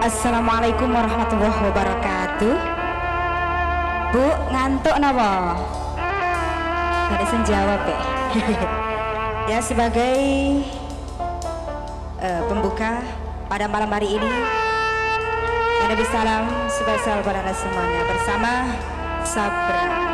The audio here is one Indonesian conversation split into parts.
Assalamualaikum warahmatullahi wabarakatuh. Bu, ngantuk napa? Gak ada jawab ya. Ya, sebagai pembuka pada malam hari ini, Nabi salam spesial pada anda semuanya bersama Sabra.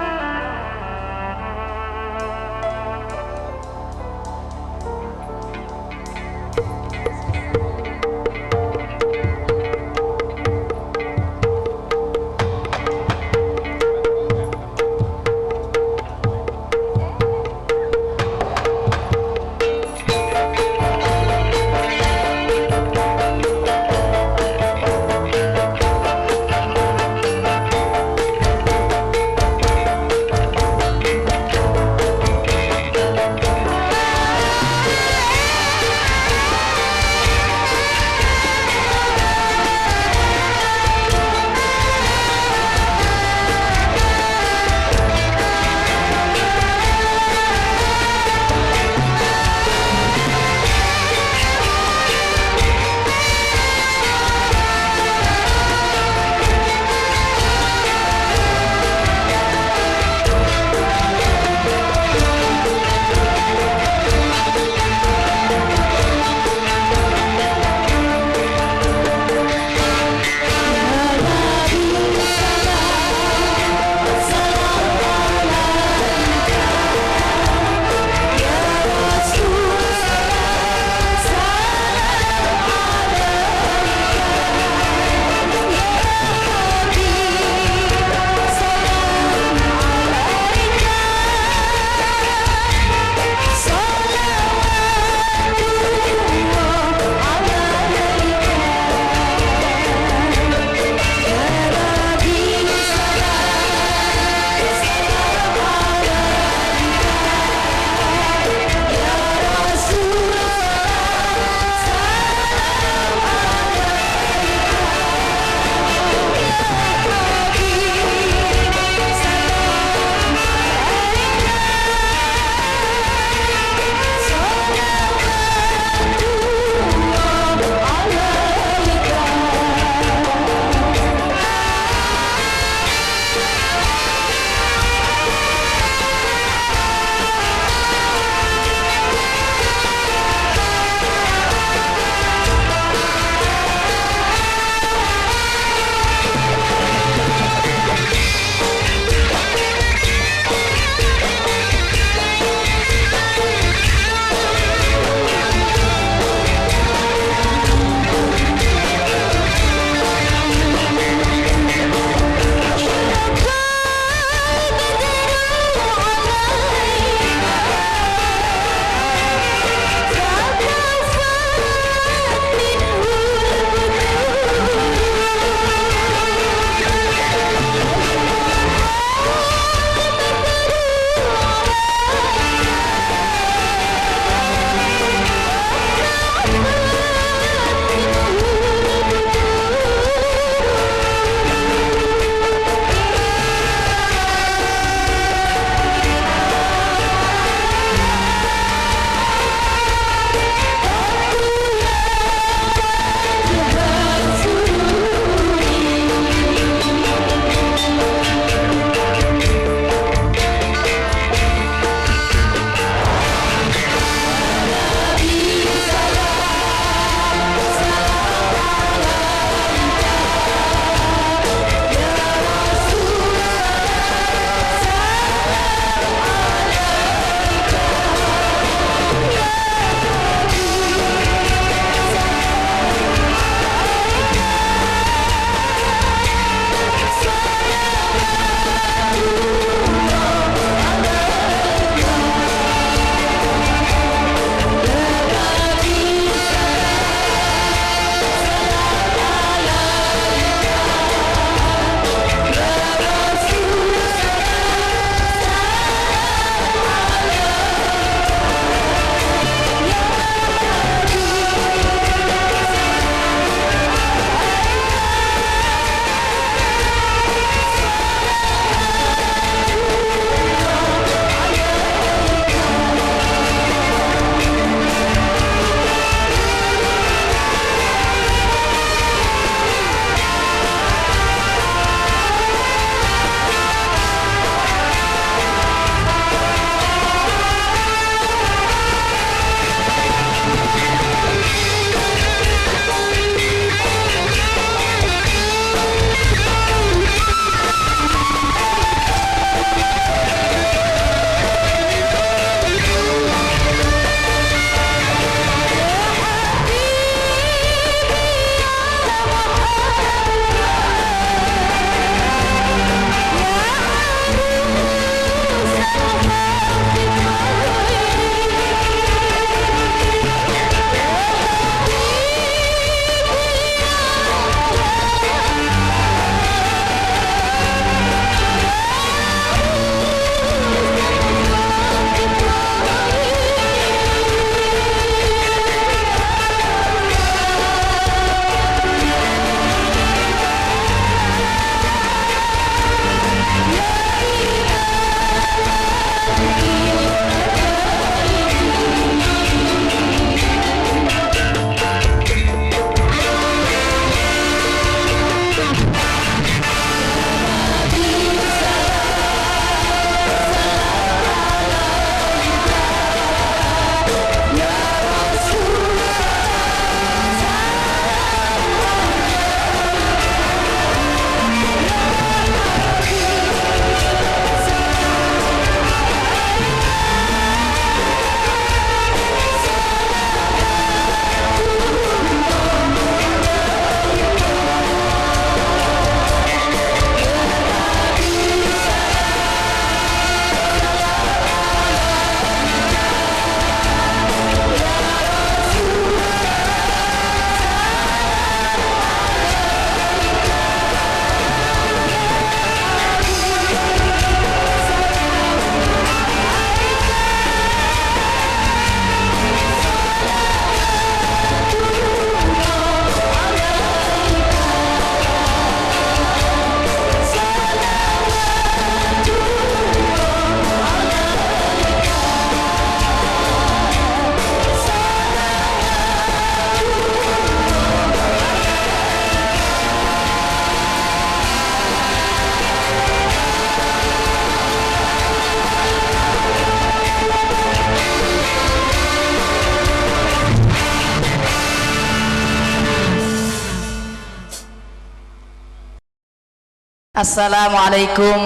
Assalamualaikum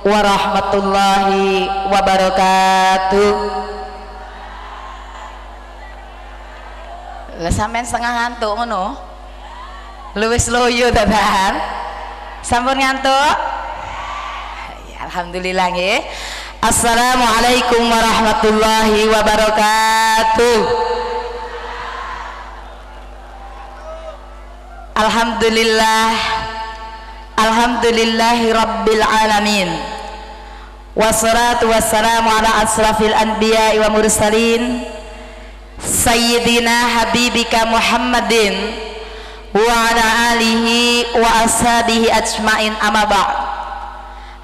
warahmatullahi wabarakatuh. Lah sampean setengah ngantuk ngono. Luwes loyo dadan. Sampun ngantuk? Ya, alhamdulillah nggih. Assalamualaikum warahmatullahi wabarakatuh. Alhamdulillah, alhamdulillahi rabbil alamin, wassalatu wassalamu ala asrafil anbiya wa mursalin sayyidina habibika Muhammadin wa ala alihi wa ashabihi ajmain, amma ba'd.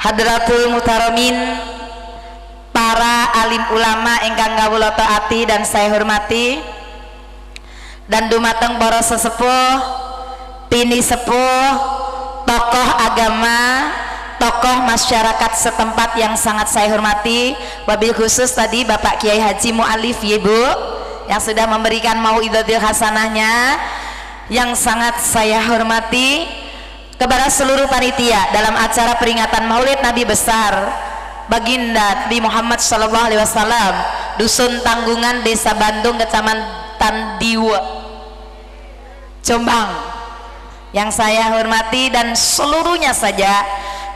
Hadratul mutaramin, para alim ulama ingkang kawula taati dan saya hormati, dan dumateng para sesepuh, pini sepuh, tokoh agama, tokoh masyarakat setempat yang sangat saya hormati, wabil khusus tadi Bapak Kiai Haji Mu'alif ya Bu, yang sudah memberikan mauidhatul hasanahnya yang sangat saya hormati, kepada seluruh panitia dalam acara peringatan Maulid Nabi besar Baginda Nabi Muhammad SAW, Dusun Tanggungan, Desa Bandung, Kecamatan Diwa, Jombang, yang saya hormati, dan seluruhnya saja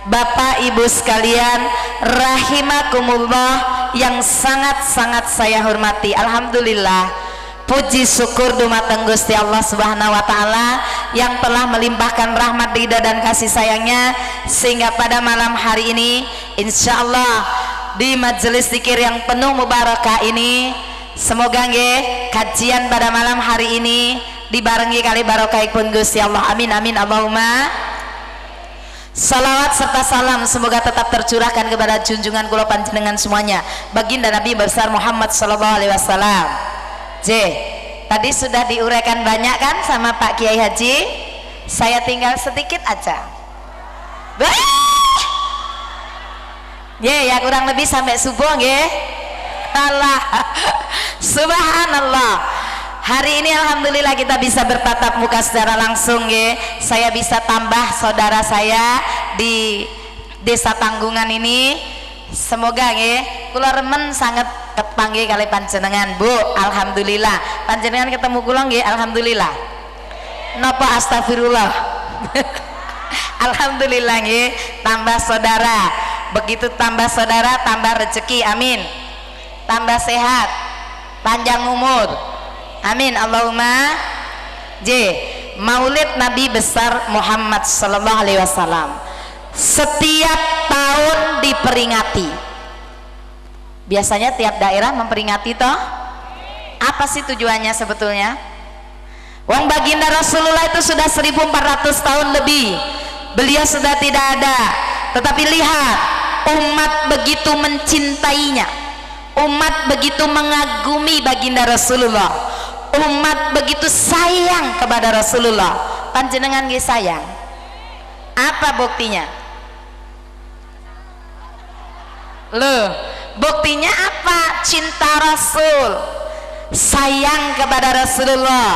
Bapak Ibu sekalian rahimakumullah yang sangat-sangat saya hormati. Alhamdulillah, puji syukur dumateng Gusti Allah Subhanahu wa taala yang telah melimpahkan rahmat, ridha dan kasih sayangnya, sehingga pada malam hari ini insyaallah di majelis zikir yang penuh mubarakah ini, semoga nggih kajian pada malam hari ini dibarengi kali barokahipun Gusti Allah. Amin amin Allahumma. Salawat serta salam semoga tetap tercurahkan kepada junjungan kula panjenengan semuanya, Baginda Nabi besar Muhammad sallallahu alaihi wasallam. J, tadi sudah diuraikan banyak kan sama Pak Kiai Haji, saya tinggal sedikit aja. Ya kurang lebih sampai subuh nggih. Allah. Subhanallah. Hari ini alhamdulillah kita bisa bertatap muka secara langsung nggih. Saya bisa tambah saudara saya di Desa Tanggungan ini. Semoga nggih kula remen sangat kepanggih kali panjenengan Bu. Alhamdulillah panjenengan ketemu kula nggih, alhamdulillah. Napa astagfirullah. Alhamdulillah nggih, tambah saudara. Begitu tambah saudara tambah rezeki, amin. Tambah sehat, panjang umur, amin Allahumma. J, Maulid Nabi besar Muhammad sallallahu alaihi wasallam setiap tahun diperingati. Biasanya tiap daerah memperingati toh. Apa sih tujuannya sebetulnya? Wong Baginda Rasulullah itu sudah 1400 tahun lebih beliau sudah tidak ada, tetapi lihat umat begitu mencintainya, umat begitu mengagumi Baginda Rasulullah, umat begitu sayang kepada Rasulullah. Panjenengan nggih sayang. Apa buktinya? Loh, buktinya apa? Cinta Rasul, sayang kepada Rasulullah.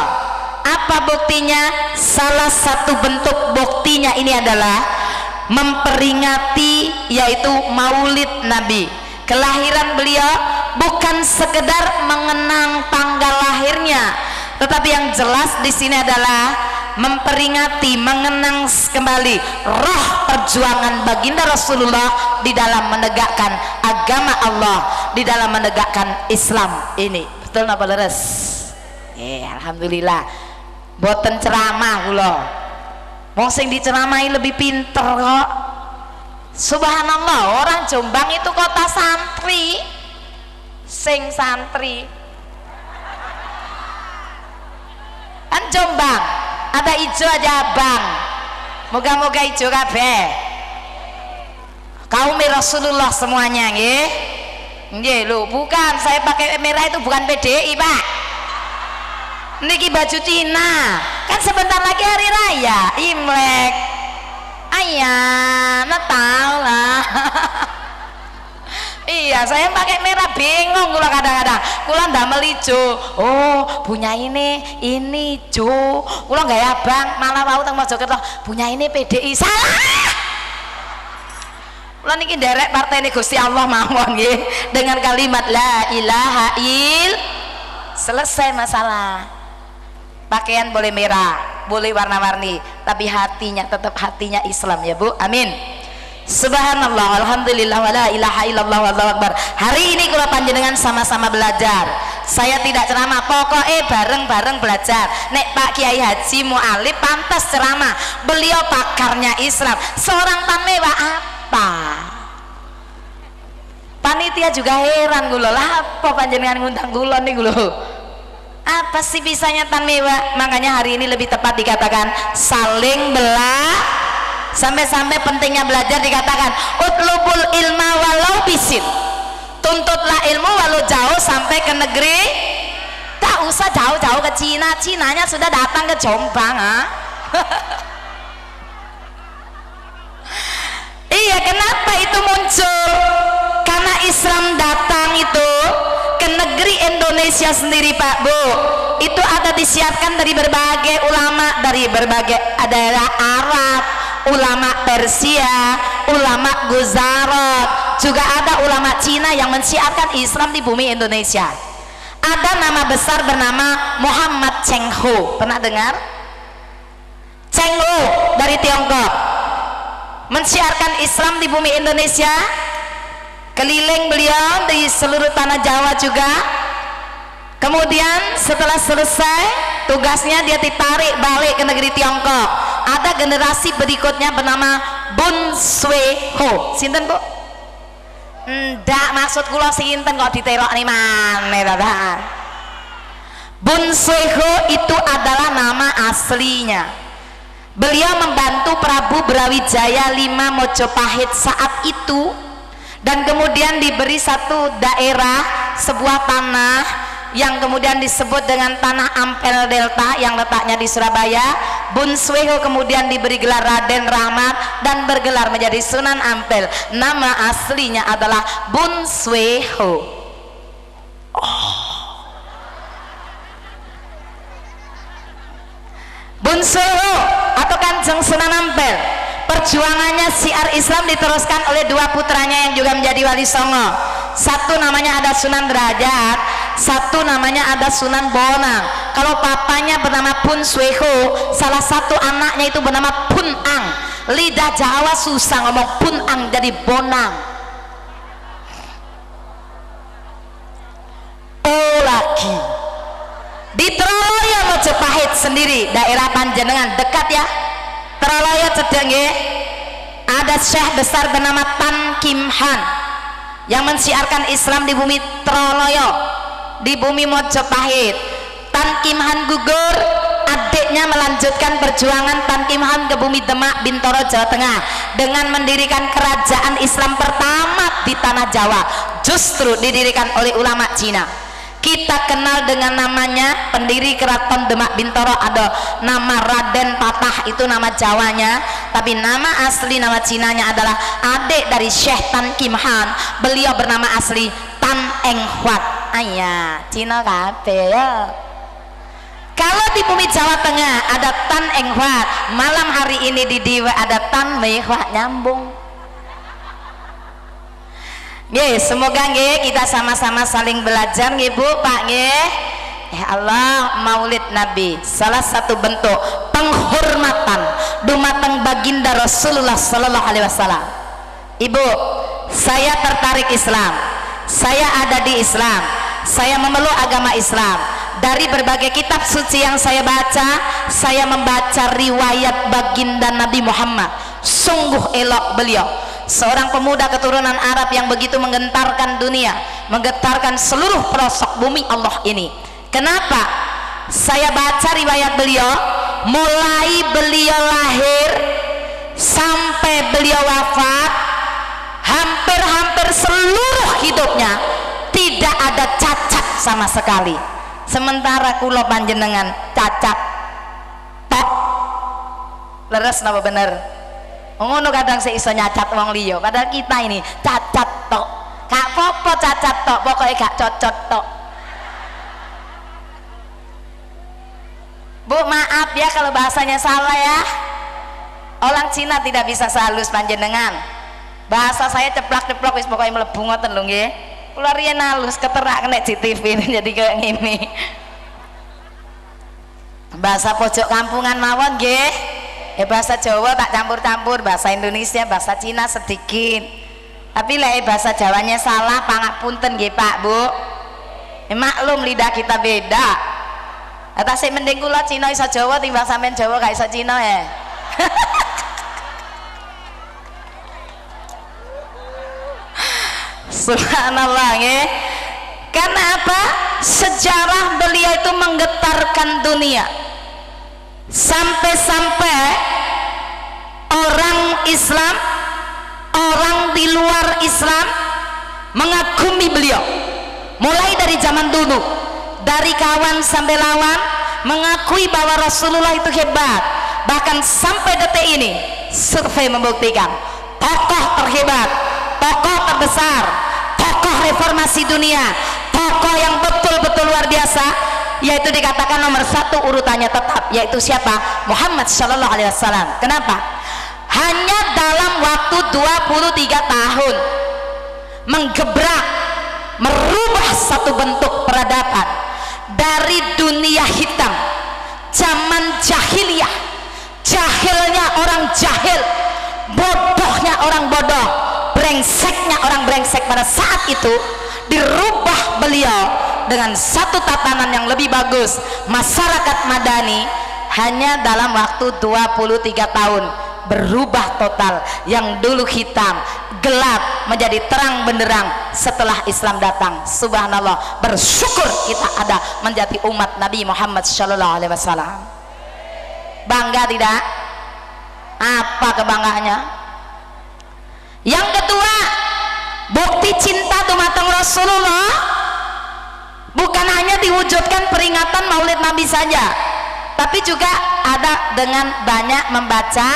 Apa buktinya? Salah satu bentuk buktinya ini adalah memperingati, yaitu Maulid Nabi, kelahiran beliau, bukan sekedar mengenang tanggal lahirnya, tetapi yang jelas di sini adalah memperingati, mengenang kembali roh perjuangan Baginda Rasulullah di dalam menegakkan agama Allah, di dalam menegakkan Islam ini. Betul napa leres? Alhamdulillah. Boten ceramah kula. Wong sing diceramahi lebih pinter kok. Subhanallah, orang Jombang itu kota santri. Sing santri. Kan Jombang ada ijo aja abang. Moga-moga ijo kabeh. Kaum Rasulullah semuanya nggih. Nggih lho, bukan saya pakai merah itu bukan PDI, Pak. Niki baju Cina. Kan sebentar lagi hari raya Imlek. Ayah, Natal lah. Iya, saya pakai merah bingung kula kadang-kadang. Kula ndamel ijo. Oh, punya ini ijo. Kula gak abang, malah wau teng Mojokerto, punya ini PDI. Salah. Kula niki nderek partene Gusti Allah mawon nggih dengan kalimat la ilaha selesai masalah. Pakaian boleh merah, boleh warna-warni, tapi hatinya tetap hatinya Islam ya Bu. Amin. Subhanallah, alhamdulillah, wala ilaha illallah, wallahu akbar. Hari ini kula panjenengan sama-sama belajar. Saya tidak ceramah, pokoknya bareng-bareng belajar. Nek Pak Kiai Haji Mu'alif pantas ceramah, beliau pakarnya Islam. Seorang tamewa apa? Panitia juga heran gulo lah, apa panjenengan ngundang gulo nih gulo? Apa sih bisanya tamewa? Makanya hari ini lebih tepat dikatakan saling belah. Sampai-sampai pentingnya belajar dikatakan utlubul ilma walau bisin, tuntutlah ilmu walau jauh sampai ke negeri, tak usah jauh-jauh ke Cina, Cinanya sudah datang ke Jombang. Iya, kenapa itu muncul? Karena Islam datang itu ke negeri Indonesia sendiri Pak Bu, itu ada disiapkan dari berbagai ulama, dari berbagai daerah Arab, ulama Persia, ulama Gujarat, juga ada ulama Cina yang mensiarkan Islam di bumi Indonesia. Ada nama besar bernama Muhammad Cheng Ho, pernah dengar? Cheng Ho dari Tiongkok mensiarkan Islam di bumi Indonesia, keliling beliau di seluruh tanah Jawa juga. Kemudian setelah selesai tugasnya dia ditarik balik ke negeri Tiongkok. Ada generasi berikutnya bernama Bun Swee Ho. Sinten Bu? Ndak, maksud kula sinten kok diterok nih mana? Bun Swee Ho itu adalah nama aslinya. Beliau membantu Prabu Brawijaya V Mojopahit saat itu, dan kemudian diberi satu daerah, sebuah tanah yang kemudian disebut dengan tanah Ampel Delta yang letaknya di Surabaya. Bun Swee Ho kemudian diberi gelar Raden Rahmat dan bergelar menjadi Sunan Ampel. Nama aslinya adalah Bun Swee Ho. Bun Swee Ho atau Kanjeng Sunan Ampel, perjuangannya syiar Islam diteruskan oleh dua putranya yang juga menjadi wali songo. Satu namanya ada Sunan Derajat, satu namanya ada Sunan Bonang. Kalau papanya bernama Bun Swee Ho, salah satu anaknya itu bernama Bun Ang. Lidah Jawa susah ngomong Bun Ang jadi Bonang. Oh lagi di Troloyo Mojopahit sendiri, daerah panjenengan dekat ya. Troloyo cedek nggih. Ada syekh besar bernama Tan Kim Han yang mensiarkan Islam di bumi Troloyo, di bumi Mojopahit. Tan Kim Han gugur, adiknya melanjutkan perjuangan Tan Kim Han ke bumi Demak, Bintoro, Jawa Tengah dengan mendirikan kerajaan Islam pertama di tanah Jawa, justru didirikan oleh ulama Cina. Kita kenal dengan namanya pendiri keraton Demak Bintoro, ada nama Raden Patah, itu nama Jawanya, tapi nama asli, nama Cinanya adalah adik dari Syekh Tan Kim Han. Beliau bernama asli Tan Eng Huat. Ayah Cina kabeh ya. Kalau di bumi Jawa Tengah ada Tan Eng Huat, malam hari ini di Diwe ada Tan Mei Huat, nyambung. Nggih, semoga nggih kita sama-sama saling belajar nggih Bu, Pak nggih. Ya Allah, Maulid Nabi salah satu bentuk penghormatan dumateng baginda Rasulullah sallallahu alaihi wasallam. Ibu, saya tertarik Islam. Saya ada di Islam. Saya memeluk agama Islam. Dari berbagai kitab suci yang saya baca, saya membaca riwayat baginda Nabi Muhammad. Sungguh elok beliau, seorang pemuda keturunan Arab yang begitu menggentarkan dunia, menggetarkan seluruh pelosok bumi Allah ini. Kenapa? Saya baca riwayat beliau, mulai beliau lahir sampai beliau wafat, hampir-hampir seluruh hidupnya tidak ada cacat sama sekali. Sementara kula panjenengan cacat tek. Leres napa bener? Ngono kadang saya iso nyacat wong liya, padahal kita ini cacat tok. Gak apa-apa cacat tok, pokoknya gak cocot tok. Bu, maaf ya kalau bahasanya salah ya. Orang Cina tidak bisa sehalus panjenengan. Bahasa saya ceplak-ceplok wis pokoknya mlebu ngoten lho nggih. Kula riyen halus keterak nek di TV jadi kayak ngene. Bahasa pojok kampungan mawon nggih. Bahasa Jawa tak campur-campur, bahasa Indonesia, bahasa Cina sedikit. Tapi lek bahasa Jawanya salah pangapunten nggih Pak Bu. Maklum lidah kita beda. Atas sik mending kula Cina iso Jawa timbang sampean Jawa gak iso Cina ya. Subhanallah nggih. Karena apa? Sejarah beliau itu menggetarkan dunia. Sampai-sampai orang Islam, orang di luar Islam mengagumi beliau. Mulai dari zaman dulu, dari kawan sampai lawan mengakui bahwa Rasulullah itu hebat. Bahkan sampai detik ini survei membuktikan tokoh terhebat, tokoh terbesar, tokoh reformasi dunia, tokoh yang betul-betul luar biasa, yaitu dikatakan nomor satu urutannya tetap, yaitu siapa? Muhammad Shallallahu Alaihi Wasallam. Kenapa? Hanya dalam waktu 23 tahun menggebrak, merubah satu bentuk peradaban dari dunia hitam, zaman jahiliyah, jahilnya orang jahil, bodohnya orang bodoh, brengseknya orang brengsek pada saat itu, dirubah beliau dengan satu tatanan yang lebih bagus, masyarakat madani. Hanya dalam waktu 23 tahun berubah total, yang dulu hitam gelap menjadi terang benderang setelah Islam datang. Subhanallah, bersyukur kita ada menjadi umat Nabi Muhammad Shallallahu Alaihi Wasallam. Bangga tidak? Apa kebanggaannya? Yang kedua, bukti cinta dumateng Rasulullah bukan hanya diwujudkan peringatan Maulid Nabi saja, tapi juga ada dengan banyak membaca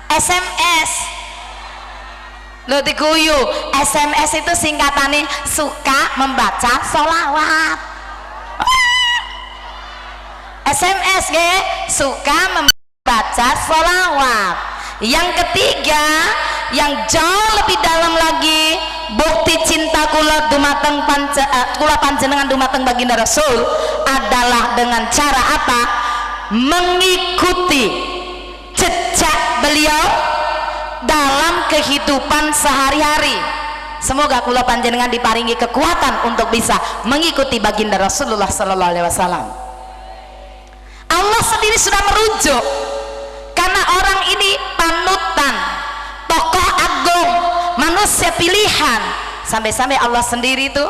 SMS. Lo diguyu, SMS itu singkatannya suka membaca sholawat. SMS suka membaca sholawat. Yang ketiga, yang jauh lebih dalam lagi, bukti cinta kula dumateng kula panjenengan dumateng baginda Rasul adalah dengan cara apa? Mengikuti jejak beliau dalam kehidupan sehari-hari. Semoga kula panjenengan diparingi kekuatan untuk bisa mengikuti baginda Rasulullah sallallahu alaihi wasallam. Allah sendiri sudah merujuk, karena orang ini panutan, tokoh agung, manusia pilihan. Sampai-sampai Allah sendiri itu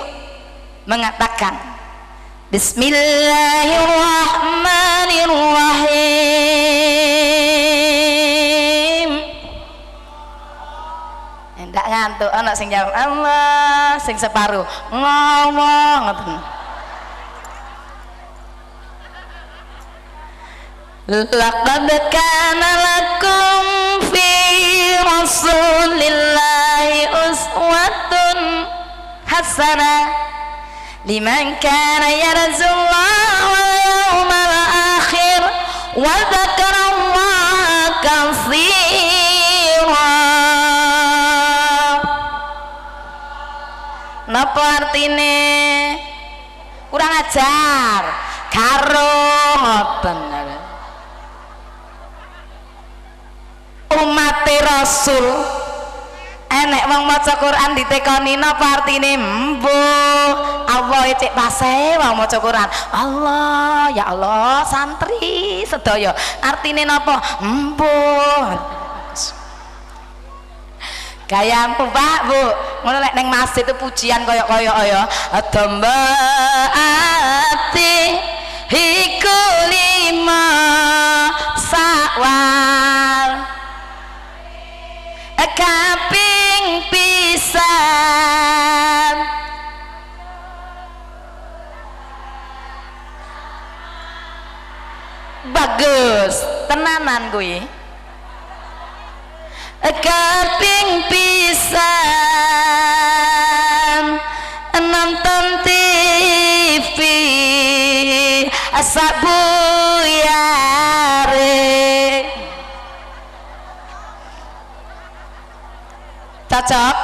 mengatakan Bismillahirrahmanirrahim. Ndak ngantuk anak sing jawab Allah, sing separuh ngomong ngoten. Laqad kana lakum fi rasulillahi uswatun hasanah liman kana yarjullaha wal yawmal akhir wa dzakarallaha katsira. Napa artine? Kurang ajar karo ngoten. Umat Rasul enek wong maca Quran ditekoni napa artine? Mbuh Allah cek pase wong maca Quran. Allah, ya Allah, santri sedaya artine napa? Mbuh. Gaya Pak Bu, ngono lek ning masjid itu pujian koyok-koyok ya. Adambaati hiku lima sawal kaping pisan bagus tenanan kuwi. Kaping pisan nonton TV asak buyare cocok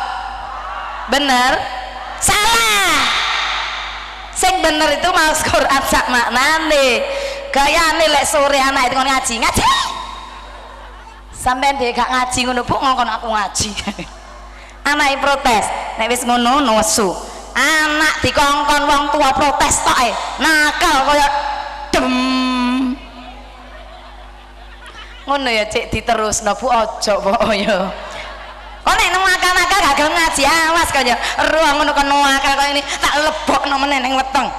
bener salah sing bener itu maos Quran sak maknane gayane lek sore anak itu ngaji sampean dhewe gak ngaji ngono Bu ngongkon aku ngaji anake protes nek wis ngono nesu anak dikongkon wong tua protes tok nakal kaya dem ngono ya cek diterusno Bu ojo po ya kok nek nakal-nakal gak gelem ngaji awas kaya ruang ngono kan nakal kaya ini tak lebokno meneh ning weteng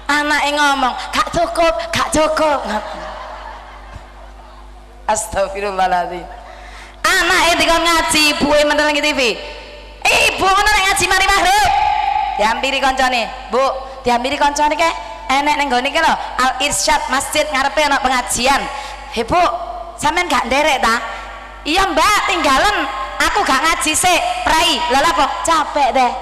anake ngomong gak cukup astagfirullahaladzim anake dikon ngaji ibuke meneng TV ibu ngono nek ngaji mari maghrib diampiri koncone Bu diampiri koncone ke enek ning nggone iki lho Al Irsyad masjid ngarepe ana pengajian he Bu sampean gak nderek ta iya Mbak tinggalan aku gak ngaji sik prai lha apa capek deh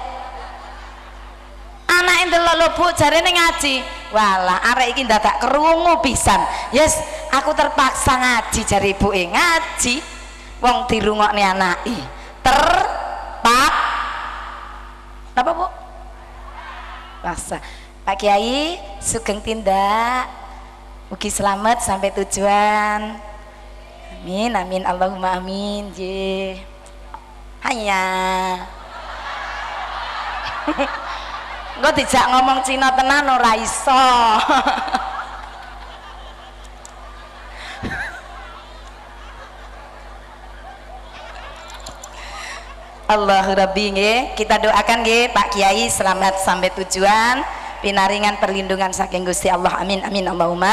anak ndelok lho Bu jarene ngaji walah arek iki dadak krungu pisan yes aku terpaksa ngaji jare ibuke ngaji wong dirungokne anake apa Bu paksa Pak Kiai sugeng tindak mugi selamat sampai tujuan amin amin Allahumma amin je hanya engko dijak ngomong Cina tenan ora iso Allahu Rabbi nggih kita doakan nggih Pak Kiai selamat sampai tujuan pinaringan perlindungan saking Gusti Allah amin amin Allahumma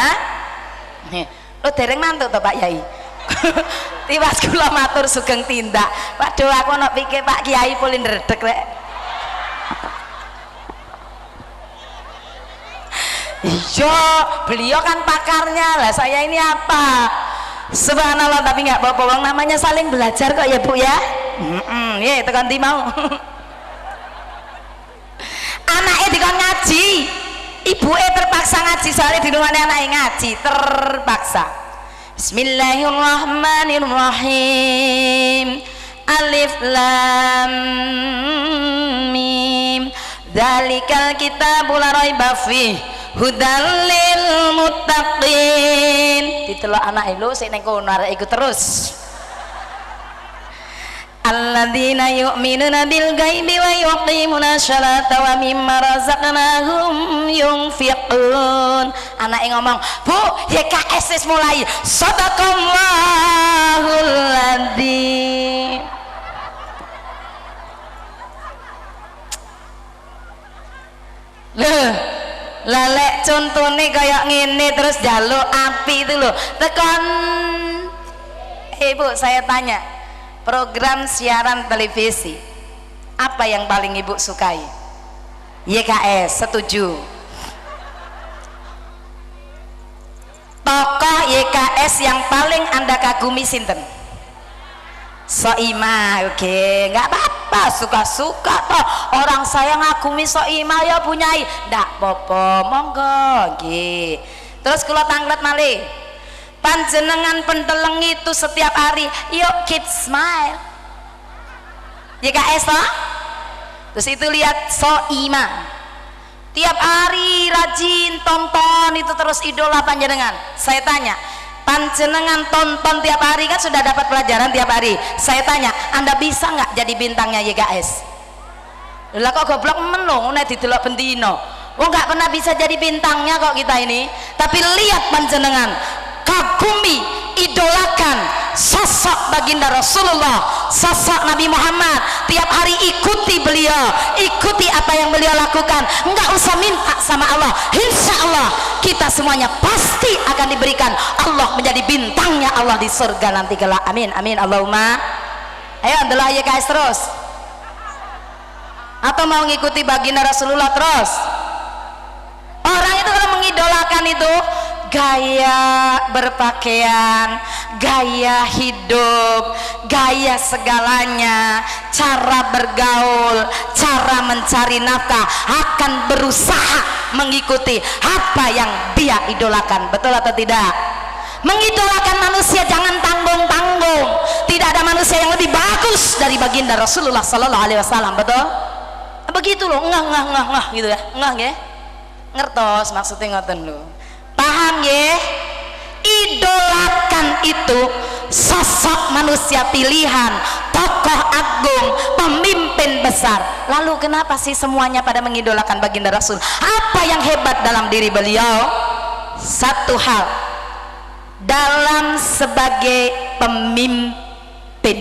lo dereng mantuk to Pak Kiai tiwas kula matur sugeng tindak waduh aku ana pikir Pak Kiai pulih ndredeg rek iya beliau kan pakarnya lah saya ini apa subhanallah tapi nggak apa-apa namanya saling belajar kok ya Bu ya ya tekan di mau anaknya dikon ngaji ibunya terpaksa ngaji soalnya di rumahnya anaknya ngaji terpaksa bismillahirrahmanirrahim alif lam mim dzalikal kitabul la raiba fih hudal lil muttaqin ditelok anak lho sik ning kono arek iku terus alladzina yu'minuna bil ghaibi wa yuqimuna sholata wa mimma razaqnahum yunfiqun anake ngomong Bu YKS wis mulai sadaqallahul adzim lalek contohnya kayak ngene terus jaluk api itu loh tekan Ibu saya tanya program siaran televisi apa yang paling Ibu sukai YKS setuju tokoh YKS yang paling Anda kagumi sinten Soimah oke nggak apa-apa suka-suka toh orang saya ngagumi Soimah ya punyai ndak popo monggo nggih terus kula tanglet malih panjenengan penteleng itu setiap hari yuk keep smile YKS toh terus itu lihat Soimah tiap hari rajin tonton itu terus idola panjenengan saya tanya panjenengan tonton tiap hari kan sudah dapat pelajaran tiap hari saya tanya Anda bisa nggak jadi bintangnya YKS lah kok goblok menung nek didelok bendino nggak pernah bisa jadi bintangnya kok kita ini tapi lihat panjenengan kagumi idolakan sosok baginda Rasulullah sosok Nabi Muhammad tiap hari ikuti beliau ikuti apa yang beliau lakukan enggak usah minta sama Allah insya Allah kita semuanya pasti akan diberikan Allah menjadi bintangnya Allah di surga nanti kelak amin amin Allahumma ayo adalah YKS terus atau mau ngikuti baginda Rasulullah terus orang itu kalau mengidolakan itu gaya berpakaian, gaya hidup, gaya segalanya, cara bergaul, cara mencari nafkah akan berusaha mengikuti apa yang dia idolakan betul atau tidak mengidolakan manusia jangan tanggung-tanggung. Tidak ada manusia yang lebih bagus dari baginda Rasulullah sallallahu alaihi wasallam, betul? Begitu loh, ngah gitu ya, ngah nggih. Ngertos maksudnya ngoten lho. Paham nggih? Idolakan itu sosok manusia pilihan, tokoh agung, pemimpin besar. Lalu kenapa sih semuanya pada mengidolakan baginda Rasul? Apa yang hebat dalam diri beliau? Satu hal, dalam sebagai pemimpin,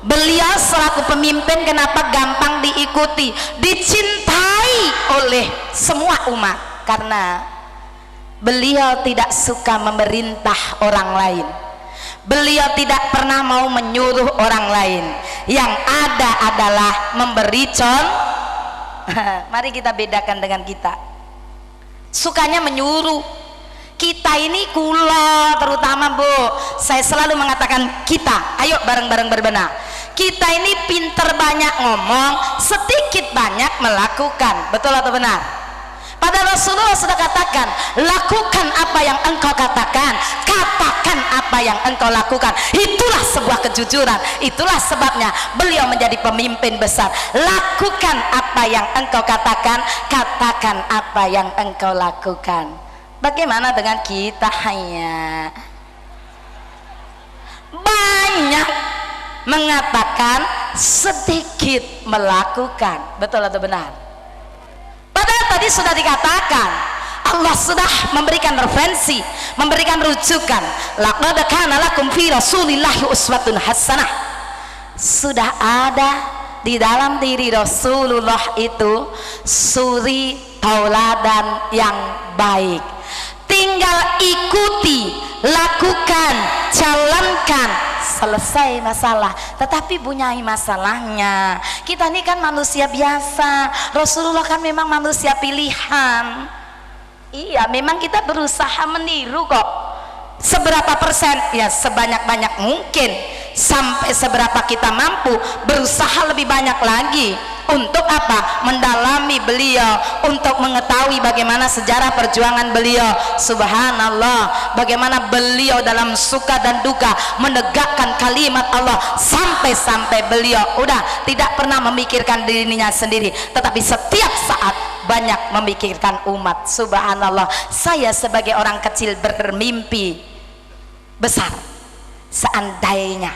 beliau selaku pemimpin kenapa gampang diikuti, dicintai oleh semua umat? Karena beliau tidak suka memerintah orang lain. Beliau tidak pernah mau menyuruh orang lain. Yang ada adalah memberi contoh. Mari kita bedakan dengan kita. Sukanya menyuruh. Kita ini kula terutama Bu, saya selalu mengatakan kita, ayo bareng-bareng berbenah. Kita ini pinter banyak ngomong, sedikit banyak melakukan. Betul atau benar? Padahal Rasulullah sudah katakan, lakukan apa yang engkau katakan, katakan apa yang engkau lakukan. Itulah sebuah kejujuran. Itulah sebabnya beliau menjadi pemimpin besar. Lakukan apa yang engkau katakan, katakan apa yang engkau lakukan. Bagaimana dengan kita? Hanya banyak mengatakan, sedikit melakukan. Betul atau benar? Padahal tadi sudah dikatakan, Allah sudah memberikan referensi, memberikan rujukan. Laqad kana lakum fi Rasulillahi uswatun hasanah. Sudah ada di dalam diri Rasulullah itu suri tauladan yang baik. Tinggal ikuti, lakukan, jalankan, selesai masalah. Tetapi punya masalahnya, kita ini kan manusia biasa, Rasulullah kan memang manusia pilihan. Iya, memang kita berusaha meniru kok. Seberapa persen? Ya sebanyak-banyak mungkin. Sampai seberapa kita mampu, berusaha lebih banyak lagi. Untuk apa? Mendalami beliau, untuk mengetahui bagaimana sejarah perjuangan beliau. Subhanallah, bagaimana beliau dalam suka dan duka menegakkan kalimat Allah, sampai-sampai beliau udah tidak pernah memikirkan dirinya sendiri, tetapi setiap saat banyak memikirkan umat. Subhanallah, saya sebagai orang kecil bermimpi besar, seandainya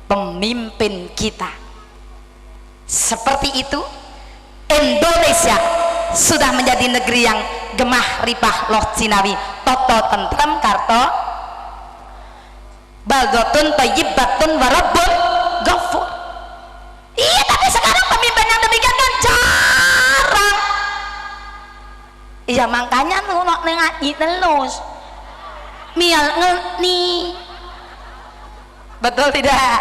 pemimpin kita seperti itu, Indonesia sudah menjadi negeri yang gemah ripah loh cinawi, toto tentrem karto baldotun thayyibatun warabbun ghafur. Iya, tapi sekarang pemimpin yang demikian kan jarang. Iya, makanya lu nak ngaji terus mial ngerti. Betul tidak?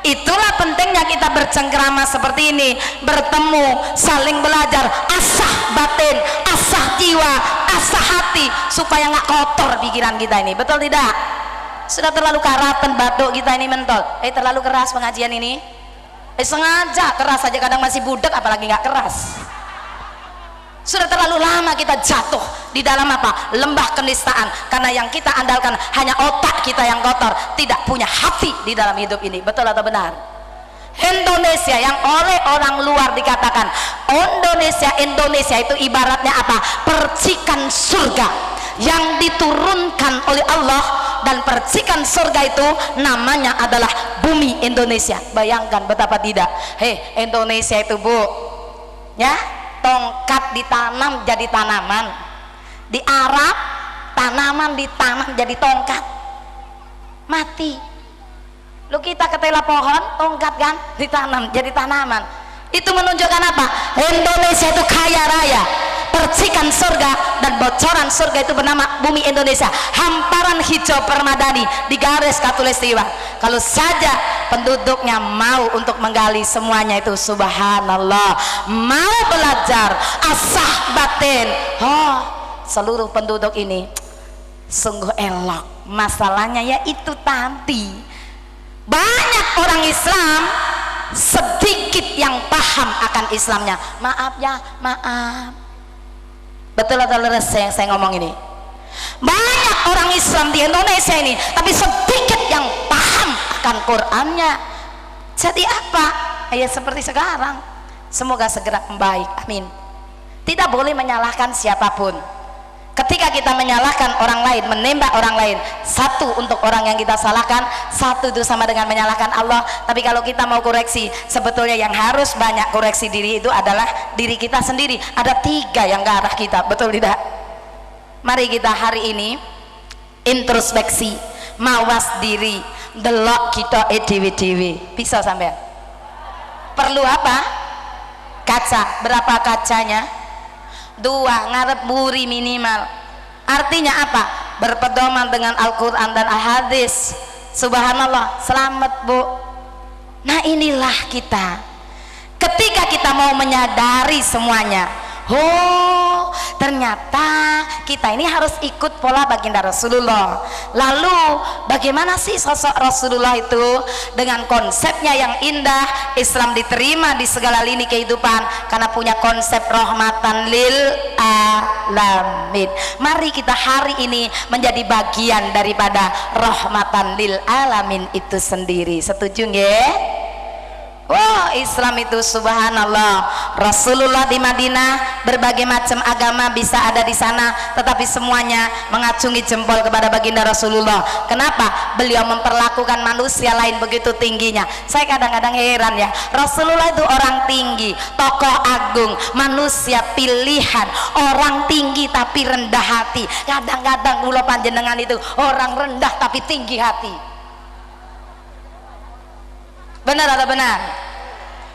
Itulah pentingnya kita bercengkrama seperti ini, bertemu, saling belajar, asah batin, asah jiwa, asah hati, supaya nggak kotor pikiran kita ini. Betul tidak? Sudah terlalu karatan batuk kita ini mentol. Terlalu keras pengajian ini. Sengaja keras saja, kadang masih budak apalagi nggak keras. Sudah terlalu lama kita jatuh di dalam apa? Lembah kenistaan, karena yang kita andalkan hanya otak kita yang kotor, tidak punya hati di dalam hidup ini. Betul atau benar? Indonesia yang oleh orang luar dikatakan Indonesia itu ibaratnya apa? Percikan surga yang diturunkan oleh Allah, dan percikan surga itu namanya adalah bumi Indonesia. Bayangkan betapa tidak. Indonesia itu Bu, ya, tongkat ditanam jadi tanaman. Di Arab tanaman ditanam jadi tongkat, mati. Lu kita ketela pohon, tongkat kan ditanam jadi tanaman. Itu menunjukkan apa? Indonesia itu kaya raya, percikan surga, dan bocoran surga itu bernama bumi Indonesia. Hamparan hijau permadani di garis khatulistiwa. Kalau saja penduduknya mau untuk menggali semuanya itu, subhanallah, mau belajar asah batin, seluruh penduduk ini sungguh elok. Masalahnya ya itu tadi, banyak orang Islam sedikit yang paham akan Islamnya. Maaf ya, maaf. Betul atau leres saya ngomong ini? Banyak orang Islam di Indonesia ini, tapi sedikit yang paham akan Qurannya. Jadi apa? Ya seperti sekarang. Semoga segera membaik, amin. Tidak boleh menyalahkan siapapun. Ketika kita menyalahkan orang lain, menembak orang lain, satu untuk orang yang kita salahkan, satu itu sama dengan menyalahkan Allah. Tapi kalau kita mau koreksi, sebetulnya yang harus banyak koreksi diri itu adalah diri kita sendiri. Ada 3 yang ke arah kita, betul tidak? Mari kita hari ini introspeksi, mawas diri, delok kita dewe-dewe. Bisa sampean? Perlu apa? Kaca. Berapa kacanya? 2, ngarep buri minimal. Artinya apa? Berpedoman dengan Al-Quran dan Al-Hadis. Subhanallah, selamat Bu. Nah inilah kita. Ketika kita mau menyadari semuanya, oh ternyata kita ini harus ikut pola baginda Rasulullah. Lalu bagaimana sih sosok Rasulullah itu dengan konsepnya yang indah? Islam diterima di segala lini kehidupan karena punya konsep rahmatan lil alamin. Mari kita hari ini menjadi bagian daripada rahmatan lil alamin itu sendiri. Setuju nggih? Wow, Islam itu subhanallah. Rasulullah di Madinah, berbagai macam agama bisa ada di sana, tetapi semuanya mengacungi jempol kepada baginda Rasulullah. Kenapa? Beliau memperlakukan manusia lain begitu tingginya. Saya kadang-kadang heran ya, Rasulullah itu orang tinggi, tokoh agung, manusia pilihan, orang tinggi tapi rendah hati. Kadang-kadang kula panjenengan itu orang rendah tapi tinggi hati. Benar atau benar?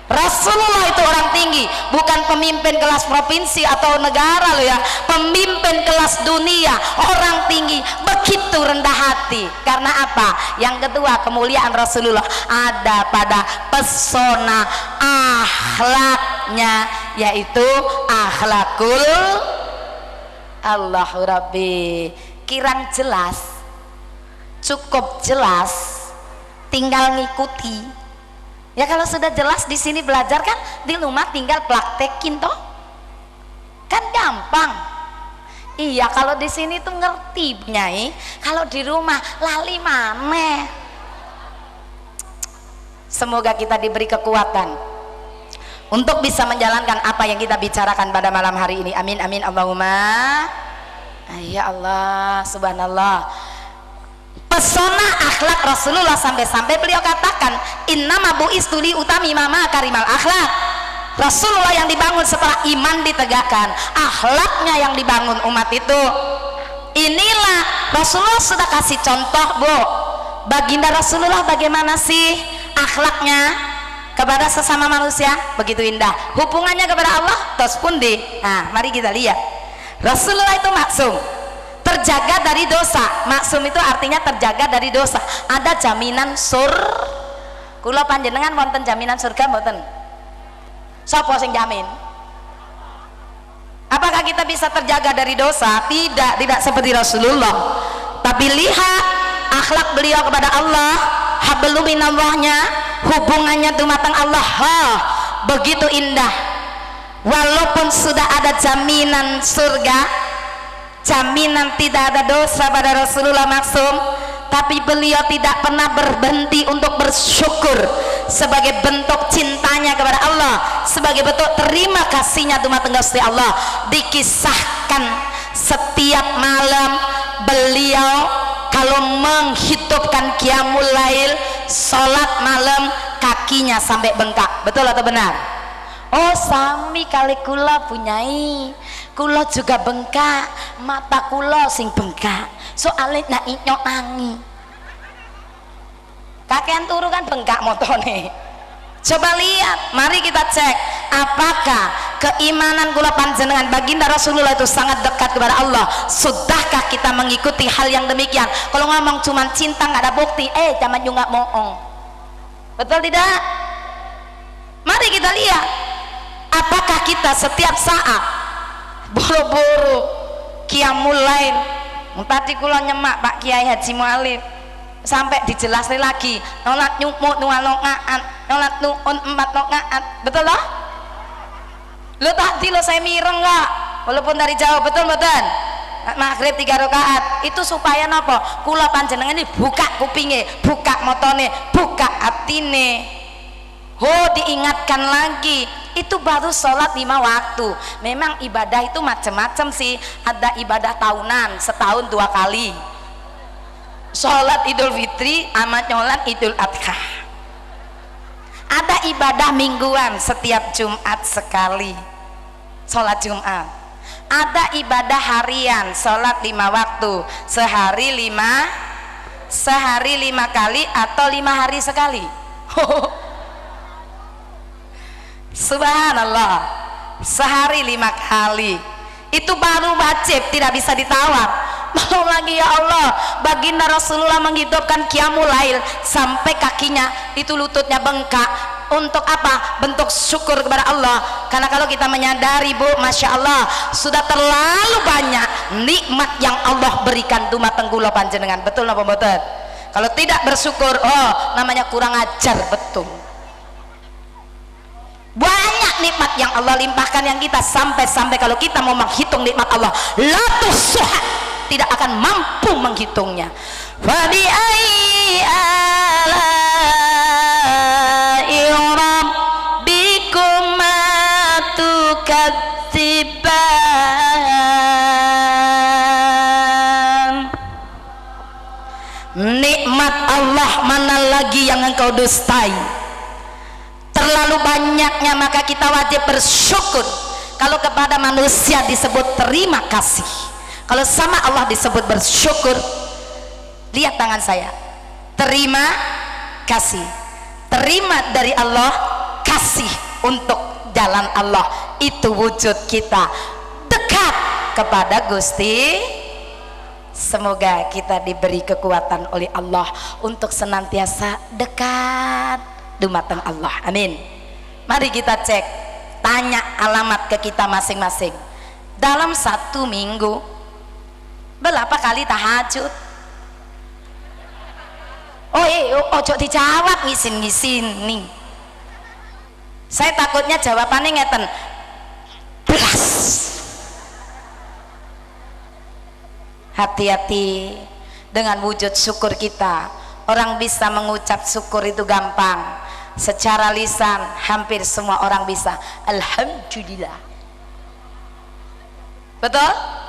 Rasulullah itu orang tinggi, bukan pemimpin kelas provinsi atau negara loh ya, pemimpin kelas dunia, orang tinggi, begitu rendah hati. Karena apa? Yang kedua, kemuliaan Rasulullah ada pada pesona akhlaknya, yaitu akhlakul Allahu Rabbi. Kirang jelas, cukup jelas, tinggal ngikuti. Ya kalau sudah jelas di sini belajar kan, di rumah tinggal praktekin toh, kan gampang. Iya kalau di sini tuh ngerti Nyai, kalau di rumah lali maneh. Semoga kita diberi kekuatan untuk bisa menjalankan apa yang kita bicarakan pada malam hari ini. Amin amin Allahumma. Ya Allah, subhanallah. Pesona akhlak Rasulullah sampai-sampai beliau katakan, innama bu'istu li utami mama karimal akhlak. Rasulullah yang dibangun setelah iman ditegakkan, akhlaknya yang dibangun umat itu. Inilah Rasulullah sudah kasih contoh Bu. Baginda Rasulullah bagaimana sih akhlaknya kepada sesama manusia? Begitu indah. Hubungannya kepada Allah tos pundi. Nah mari kita lihat. Rasulullah itu maksum, terjaga dari dosa. Maksum itu artinya terjaga dari dosa. Ada jaminan kula panjenengan wonten jaminan surga mboten? Sapa sing jamin? Apakah kita bisa terjaga dari dosa? Tidak seperti Rasulullah. Tapi lihat akhlak beliau kepada Allah, hablum minallahnya, hubungannya dumateng Allah, begitu indah. Walaupun sudah ada jaminan surga, jaminan tidak ada dosa pada Rasulullah maksum, tapi beliau tidak pernah berhenti untuk bersyukur sebagai bentuk cintanya kepada Allah, sebagai bentuk terima kasihnya dumateng Gusti Allah. Dikisahkan setiap malam beliau kalau menghidupkan qiyamul lail, sholat malam, kakinya sampai bengkak. Betul atau benar? Oh sami kali kula punyai, kula juga bengkak, mata kula sing bengkak soalnya nak inyok nangi. Kakean turu kan bengkak motone. Coba lihat, mari kita cek apakah keimanan kula panjenengan baginda Rasulullah itu sangat dekat kepada Allah. Sudahkah kita mengikuti hal yang demikian? Kalau ngomong cuma cinta nggak ada bukti, zaman juga moong. Betul tidak? Mari kita lihat apakah kita setiap saat buru-buru qiyamul lail. Tadi kula nyemak Pak Kiai Haji Mualif sampai dijelaskan lagi, nolak nyumuk nual nokaan, nolak nuun 4 nokaan. Betul loh? Lo tadi lo saya mireng nggak? Walaupun dari jauh, betul betul. maghrib 3 rakaat itu supaya nopo kula panjenengan ini buka kupinge, buka motone, buka atine. Diingatkan lagi itu baru sholat 5 waktu. Memang ibadah itu macam-macam sih, ada ibadah tahunan setahun 2 kali, sholat Idul Fitri sama sholat Idul Adha. Ada ibadah mingguan setiap Jumat sekali, sholat Jumat. Ada ibadah harian, sholat 5 waktu, sehari 5 kali atau 5 hari sekali. Subhanallah, sehari 5 kali itu baru wajib, tidak bisa ditawar. Mau lagi ya Allah, baginda Rasulullah menghidupkan qiyamul lail sampai kakinya itu lututnya bengkak. Untuk apa? Bentuk syukur kepada Allah. Karena kalau kita menyadari Bu, Masya Allah, sudah terlalu banyak nikmat yang Allah berikan dumateng kula panjenengan. Betul napa mboten? Kalau tidak bersyukur, namanya kurang ajar. Betul, banyak nikmat yang Allah limpahkan yang kita sampai kalau kita mau menghitung nikmat Allah la tusuha, tidak akan mampu menghitungnya. Fa bi ayyi ala'i rabbikum tukadziban. Nikmat Allah mana lagi yang engkau dustai? Terlalu banyaknya, maka kita wajib bersyukur. Kalau kepada manusia disebut terima kasih, kalau sama Allah disebut bersyukur. Lihat tangan saya, terima kasih, terima dari Allah, kasih untuk jalan Allah. Itu wujud kita dekat kepada Gusti. Semoga kita diberi kekuatan oleh Allah untuk senantiasa dekat dumateng Allah. Amin. Mari kita cek, tanya alamat ke kita masing-masing. Dalam 1 minggu berapa kali tahajud? Ojo dijawab ngisin-ngisin nih. Saya takutnya jawabannya ngeten belas. Hati-hati dengan wujud syukur kita. Orang bisa mengucap syukur itu gampang, secara lisan hampir semua orang bisa alhamdulillah. Betul?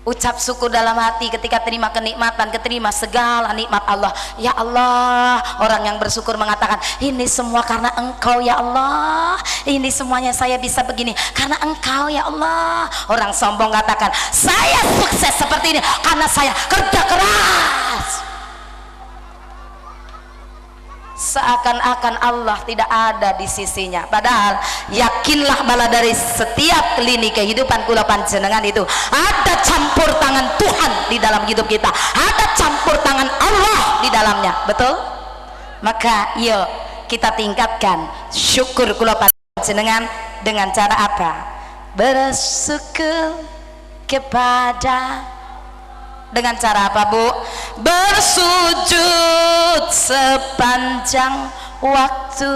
Ucap syukur dalam hati ketika terima kenikmatan, keterima segala nikmat Allah. Ya Allah, orang yang bersyukur mengatakan ini semua karena Engkau ya Allah, ini semuanya saya bisa begini karena Engkau ya Allah. Orang sombong katakan saya sukses seperti ini karena saya kerja keras. Seakan-akan Allah tidak ada di sisinya. Padahal yakinlah bala dari setiap lini kehidupan kula panjenengan itu ada campur tangan Tuhan di dalam hidup kita, ada campur tangan Allah di dalamnya. Betul? Maka yuk kita tingkatkan syukur kula panjenengan dengan cara apa? Bersyukur kepada, dengan cara apa Bu? Bersujud sepanjang waktu,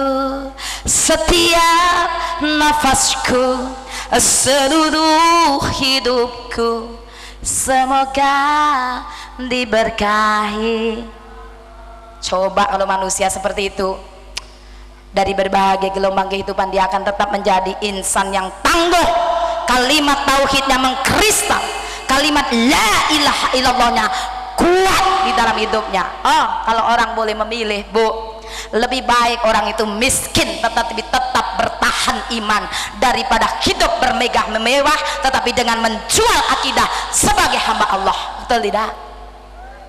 setiap nafasku, seluruh hidupku semoga diberkahi. Coba kalau manusia seperti itu, dari berbagai gelombang kehidupan dia akan tetap menjadi insan yang tangguh, kalimat tauhidnya mengkristal, kalimat la ilaha illallahnya kuat di dalam hidupnya. Kalau orang boleh memilih Bu, lebih baik orang itu miskin tetapi tetap bertahan iman daripada hidup bermegah mewah tetapi dengan menjual akidah sebagai hamba Allah. Betul tidak?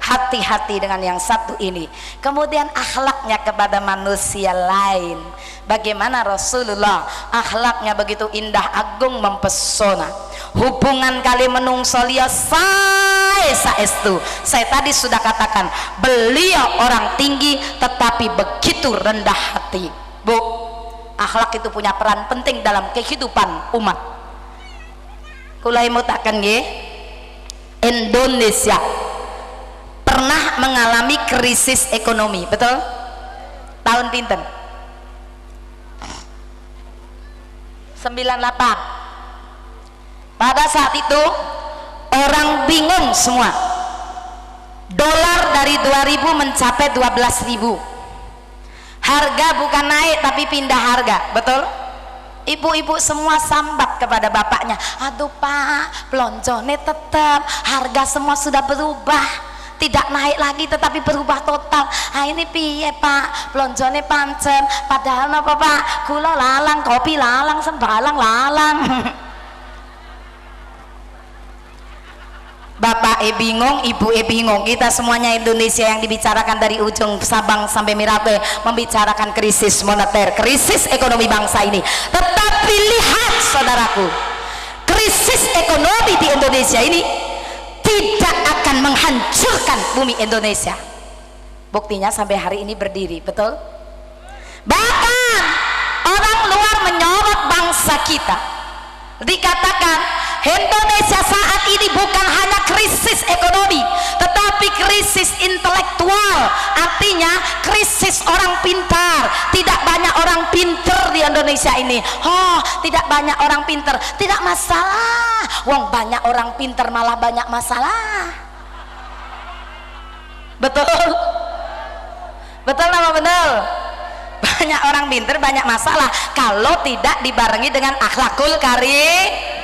Hati-hati dengan yang satu ini. Kemudian akhlaknya kepada manusia lain. Bagaimana Rasulullah akhlaknya begitu indah, agung, mempesona. Hubungan kali menungso liya saestu. Saya tadi sudah katakan beliau orang tinggi tetapi begitu rendah hati. Bu, akhlak itu punya peran penting dalam kehidupan umat. Kulai mutakan nggih, Indonesia pernah mengalami krisis ekonomi, betul? Tahun pinten? 98. Pada saat itu orang bingung semua. Dolar dari 2000 mencapai 12.000. Harga bukan naik tapi pindah harga, betul? Ibu-ibu semua sambat kepada bapaknya, aduh pak, pelonjone tetap, harga semua sudah berubah, tidak naik lagi tetapi berubah total. Ah ini piye pak, pelonjone pancen, padahal apa pak, gula lalang, kopi lalang, sembalang lalang. Bapak bingung, ibu bingung, kita semuanya Indonesia yang dibicarakan dari ujung Sabang sampai Merauke membicarakan krisis moneter, krisis ekonomi bangsa ini. Tetapi lihat saudaraku, krisis ekonomi di Indonesia ini tidak akan menghancurkan bumi Indonesia. Buktinya sampai hari ini berdiri, betul? Bahkan orang luar menyorot bangsa kita, dikatakan Indonesia saat ini bukan hanya krisis ekonomi tetapi krisis intelektual, artinya krisis orang pintar. Tidak banyak orang pintar di Indonesia ini. Oh, tidak banyak orang pintar, tidak masalah. Wong banyak orang pintar malah banyak masalah. Betul? Betul apa betul? Banyak orang pintar banyak masalah kalau tidak dibarengi dengan akhlakul karim.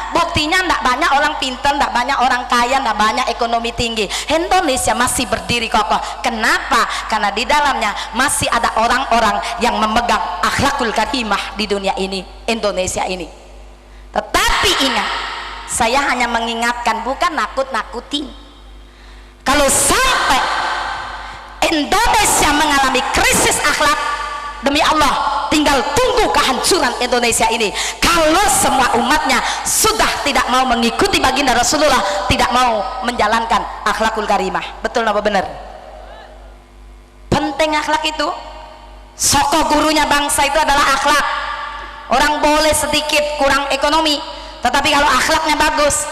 Buktinya tidak banyak orang pintar, tidak banyak orang kaya, tidak banyak ekonomi tinggi. Indonesia masih berdiri kokoh. Kenapa? Karena di dalamnya masih ada orang-orang yang memegang akhlakul karimah di dunia ini, Indonesia ini. Tetapi ingat, saya hanya mengingatkan, bukan nakut-nakutin. Kalau sampai Indonesia mengalami krisis akhlak, demi Allah, tinggal tunggu kehancuran Indonesia ini kalau semua umatnya sudah tidak mau mengikuti baginda Rasulullah, tidak mau menjalankan akhlakul karimah. Betul apa benar? Penting akhlak itu. Soko gurunya bangsa itu adalah akhlak. Orang boleh sedikit kurang ekonomi, tetapi kalau akhlaknya bagus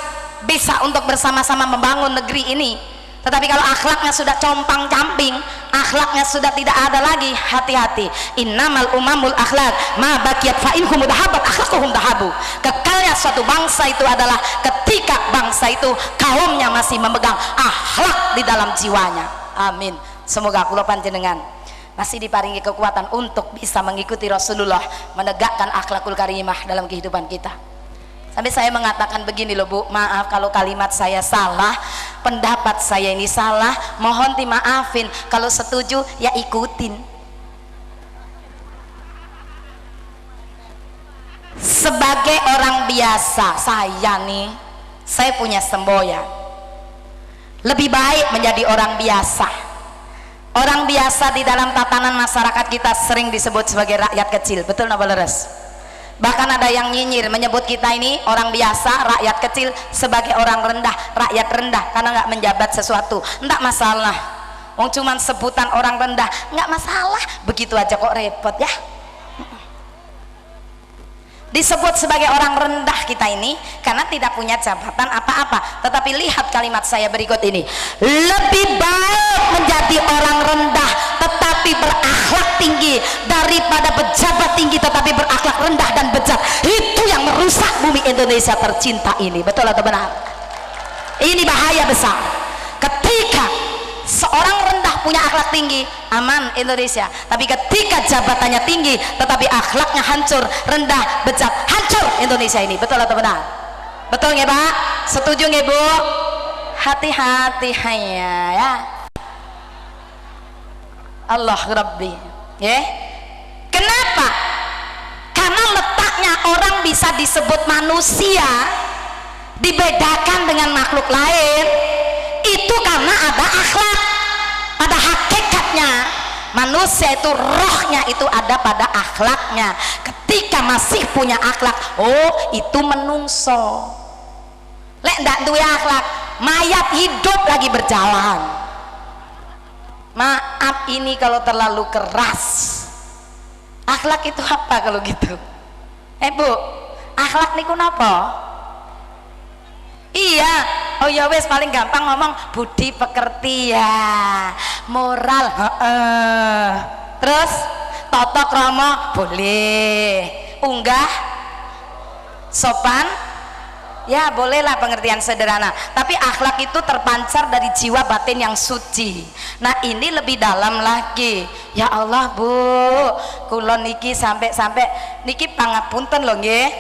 bisa untuk bersama-sama membangun negeri ini. Tetapi kalau akhlaknya sudah compang camping, akhlaknya sudah tidak ada lagi, hati-hati. Innamal umamul akhlak ma baqiyat fa inhum dahabat akhlaquhum dahabu. Kekalnya suatu bangsa itu adalah ketika bangsa itu kaumnya masih memegang akhlak di dalam jiwanya. Amin. Semoga kula panjenengan masih diparingi kekuatan untuk bisa mengikuti Rasulullah, menegakkan akhlakul karimah dalam kehidupan kita. Sampai saya mengatakan begini loh Bu, maaf kalau kalimat saya salah, pendapat saya ini salah, mohon dimaafin. Kalau setuju ya ikutin. Sebagai orang biasa, saya punya semboyan. Lebih baik menjadi orang biasa. Orang biasa di dalam tatanan masyarakat kita sering disebut sebagai rakyat kecil, betul napa leres? Bahkan ada yang nyinyir menyebut kita ini orang biasa, rakyat kecil, sebagai orang rendah, rakyat rendah karena nggak menjabat sesuatu. Enggak masalah, wong cuman sebutan orang rendah, nggak masalah, begitu aja kok repot ya. Disebut sebagai orang rendah kita ini karena tidak punya jabatan apa-apa. Tetapi lihat kalimat saya berikut ini, lebih baik menjadi orang rendah tetapi berakhlak tinggi daripada pejabat tinggi tetapi berakhlak rendah dan bejat. Itu yang merusak bumi Indonesia tercinta ini. Betul atau benar? Ini bahaya besar. Ketika seorang rendah punya akhlak tinggi, aman Indonesia. Tapi ketika jabatannya tinggi tetapi akhlaknya hancur, rendah, bejat, hancur Indonesia ini. Betul atau benar? Betul nggak Pak? Setuju nggak Bu? Hati-hati ya. Allah Rabbi, ya. Kenapa? Karena letaknya orang bisa disebut manusia, dibedakan dengan makhluk lain, itu karena ada akhlak. Pada hakikatnya manusia itu rohnya itu ada pada akhlaknya. Ketika masih punya akhlak, oh itu menungso. Lek ndak duwe akhlak, mayat hidup lagi berjalan. Maaf ini kalau terlalu keras. Akhlak itu apa kalau gitu? Bu, akhlak niku napa? Iya, oh ya wes paling gampang ngomong budi pekerti ya, moral, terus tata krama boleh, unggah, sopan, Ya bolehlah pengertian sederhana, tapi akhlak itu terpancar dari jiwa batin yang suci. Nah ini lebih dalam lagi. Ya Allah Bu, kulon niki sampai niki pangapunten loh nggih.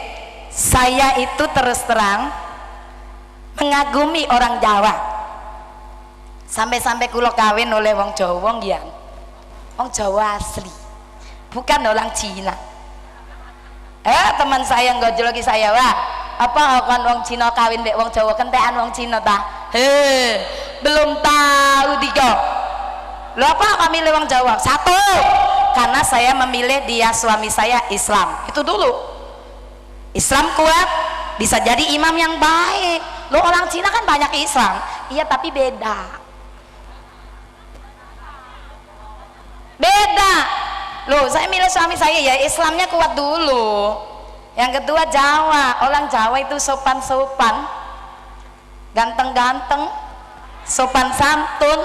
Saya itu terus terang mengagumi orang Jawa. Sampai kulo kawin oleh wong Jawa nggih. Wong Jawa asli. Bukan orang Cina. Teman saya nggojologi saya, wah apa kan wong Cina kawin mbek wong Jawa kentekan wong Cina ta? Belum tahu tiga. Lo apa kami milih wong Jawa? Satu, karena saya memilih dia suami saya Islam. Itu dulu. Islam kuat, bisa jadi imam yang baik. Lo orang Cina kan banyak Islam. Iya tapi beda. Beda. Loh, saya milih suami saya ya Islamnya kuat dulu. Yang kedua Jawa, orang Jawa itu sopan-sopan, ganteng-ganteng, sopan santun,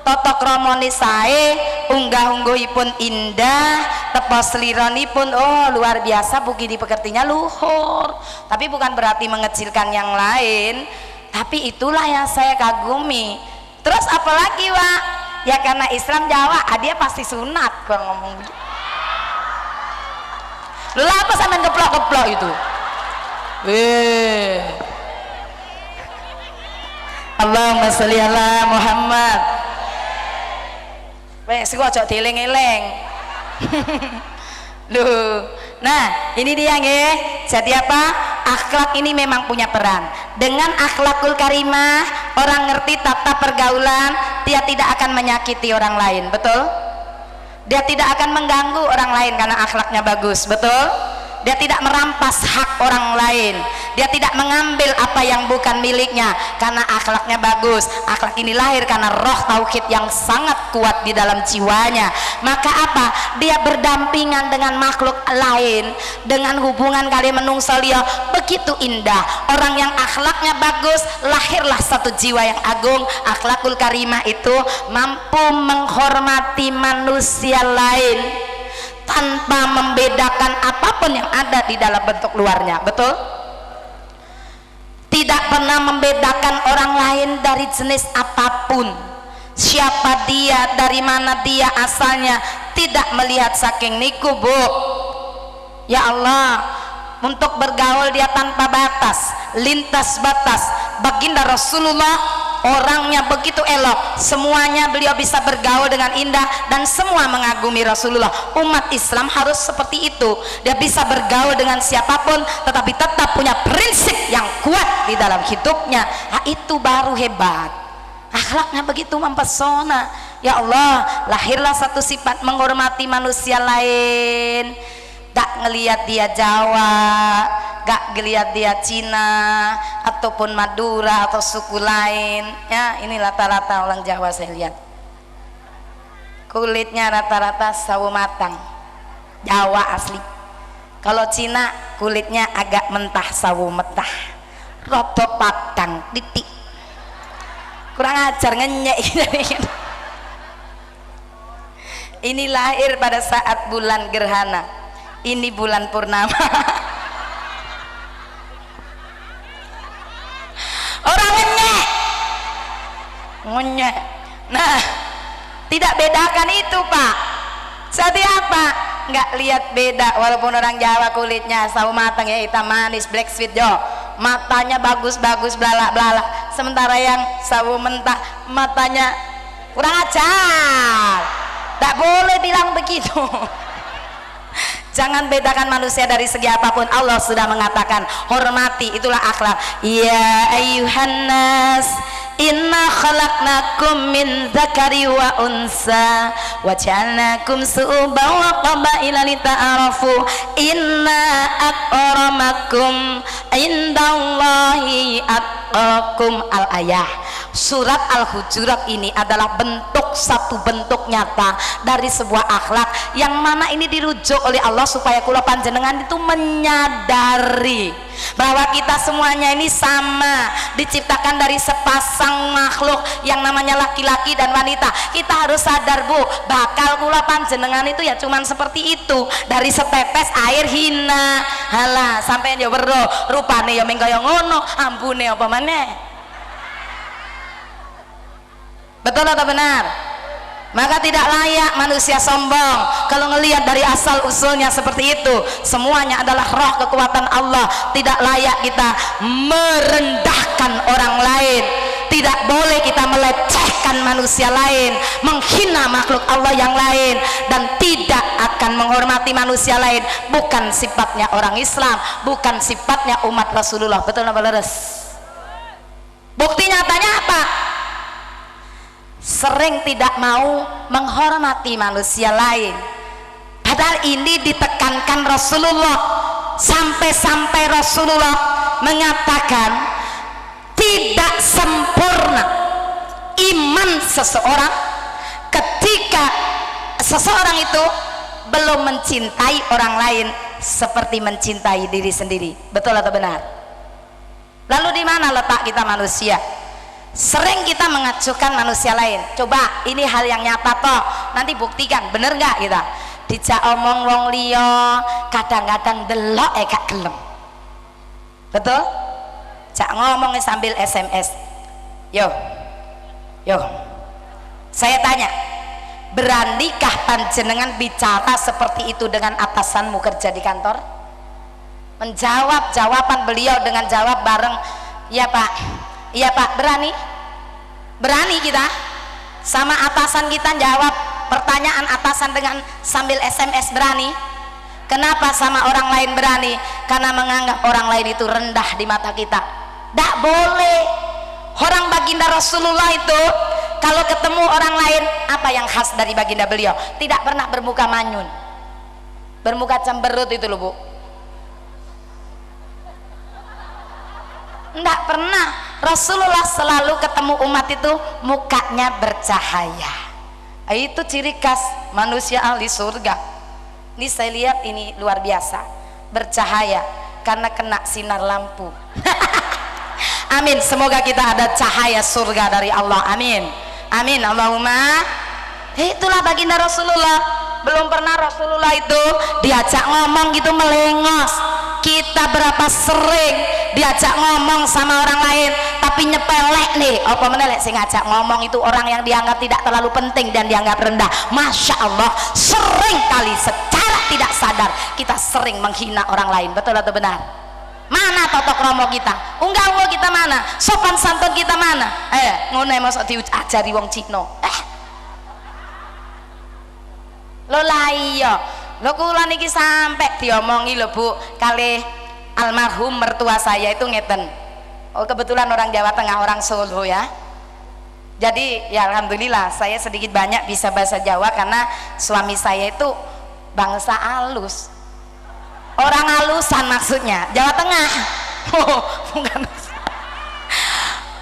toto kromoni sae, unggah-ungguhipun indah, tepos lironipun oh luar biasa, bugi dipekertinya luhur. Tapi bukan berarti mengecilkan yang lain, tapi itulah yang saya kagumi. Terus apalagi Wak? Ya karena Islam Jawa, dia pasti sunat gua ngomong begitu. Lu apa sampean keplok-keplok itu? Allahumma sholli ala Muhammad. Wes gua ojo dieling-eling. Loh. Nah, ini dia nggih. Jadi apa? Akhlak ini memang punya peran. Dengan akhlakul karimah, orang ngerti tata pergaulan, dia tidak akan menyakiti orang lain, betul? Dia tidak akan mengganggu orang lain karena akhlaknya bagus, betul? Dia tidak merampas hak orang lain, dia tidak mengambil apa yang bukan miliknya karena akhlaknya bagus. Akhlak ini lahir karena roh tauhid yang sangat kuat di dalam jiwanya. Maka apa? Dia berdampingan dengan makhluk lain, dengan hubungan kali menungso liya begitu indah. Orang yang akhlaknya bagus, lahirlah satu jiwa yang agung. Akhlakul karimah itu mampu menghormati manusia lain tanpa membedakan apapun yang ada di dalam bentuk luarnya, betul? Tidak pernah membedakan orang lain dari jenis apapun, siapa dia, dari mana dia asalnya, tidak melihat saking niku Bu. Ya Allah, untuk bergaul dia tanpa batas, lintas batas. Baginda Rasulullah orangnya begitu elok, semuanya beliau bisa bergaul dengan indah dan semua mengagumi Rasulullah. Umat Islam harus seperti itu, dia bisa bergaul dengan siapapun tetapi tetap punya prinsip yang kuat di dalam hidupnya. Nah, itu baru hebat, akhlaknya begitu mempesona. Ya Allah, lahirlah satu sifat menghormati manusia lain. Gak ngelihat dia Jawa, gak ngelihat dia Cina ataupun Madura atau suku lain. Ya ini rata-rata orang Jawa saya lihat kulitnya rata-rata sawo matang, Jawa asli. Kalau Cina kulitnya agak mentah, sawo metah, rodo padang titik, kurang ajar, ngenyek. Ini lahir pada saat bulan gerhana, ini bulan purnama. Orang ngenyek. Nah, tidak bedakan itu Pak. Jadi apa? Nggak lihat beda, walaupun orang Jawa kulitnya sawo matang ya, hitam manis, black sweet jo, matanya bagus-bagus belalak-belalak, sementara yang sawo mentah matanya kurang ajar. Tak boleh bilang begitu. Jangan bedakan manusia dari segi apapun. Allah sudah mengatakan hormati, itulah akhlak. Ya ayyuhan nas, inna khalaqnakum min dzakari wa unsa wa ja'alnakum su'uban wa qabaila lita'arafu inna akramakum indallahi atqakum. Al ayah. surat Al-Hujurat ini adalah satu bentuk nyata dari sebuah akhlak yang mana ini dirujuk oleh Allah supaya kula panjenengan itu menyadari bahwa kita semuanya ini sama, diciptakan dari sepasang makhluk yang namanya laki-laki dan wanita. Kita harus sadar Bu, bakal kula panjenengan itu ya cuman seperti itu, dari setetes air hina halah sampai yo weruh rupane ya mung kaya ngono, ambune apa maneh. Betul atau benar? Maka tidak layak manusia sombong kalau ngelihat dari asal usulnya seperti itu. Semuanya adalah roh kekuatan Allah. Tidak layak kita merendahkan orang lain, tidak boleh kita melecehkan manusia lain, menghina makhluk Allah yang lain, dan tidak akan menghormati manusia lain. Bukan sifatnya orang Islam, bukan sifatnya umat Rasulullah. Betul apa leres? Bukti nyatanya apa? Sering tidak mau menghormati manusia lain, padahal ini ditekankan Rasulullah. Sampai-sampai Rasulullah mengatakan tidak sempurna iman seseorang ketika seseorang itu belum mencintai orang lain seperti mencintai diri sendiri. Betul atau benar? Lalu di mana letak kita manusia? Sering kita mengacuhkan manusia lain. Coba ini hal yang nyata toh, nanti buktikan bener nggak kita. Dijak omong wong liya kadang-kadang delok gak gelem. Betul? Jak ngomongnya sambil SMS. Yo saya tanya, beranikah panjenengan bicara seperti itu dengan atasanmu kerja di kantor? Menjawab jawaban beliau dengan jawab bareng, iya Pak, berani kita sama atasan kita jawab pertanyaan atasan dengan sambil SMS, berani. Kenapa sama orang lain berani? Karena menganggap orang lain itu rendah di mata kita. Tidak boleh. Orang baginda Rasulullah itu kalau ketemu orang lain, apa yang khas dari baginda beliau? Tidak pernah bermuka manyun, bermuka cemberut itu loh Bu. Tidak pernah. Rasulullah selalu ketemu umat itu mukanya bercahaya. Itu ciri khas manusia ahli surga. Ini saya lihat ini luar biasa, bercahaya karena kena sinar lampu. Amin, semoga kita ada cahaya surga dari Allah. Amin, amin, Allahumma. Itulah baginda Rasulullah. Belum pernah Rasulullah itu diajak ngomong gitu melengos. Kita berapa sering diajak ngomong sama orang lain tapi nyepelek nih, apa menelek sing ngajak ngomong itu orang yang dianggap tidak terlalu penting dan dianggap rendah. Masya Allah, sering kali secara tidak sadar kita sering menghina orang lain. Betul atau benar? Mana totok romo kita? Unggah kita mana? Sopan santun kita mana? Ngono mosok diajari wong Cina. Lo lah iya, lo kula niki sampai diomongi lo Bu kali almarhum mertua saya itu ngeten. Oh kebetulan orang Jawa Tengah, orang Solo ya. Jadi ya alhamdulillah saya sedikit banyak bisa bahasa Jawa karena suami saya itu bangsa alus. Orang alusan maksudnya, Jawa Tengah. Oh, bukan.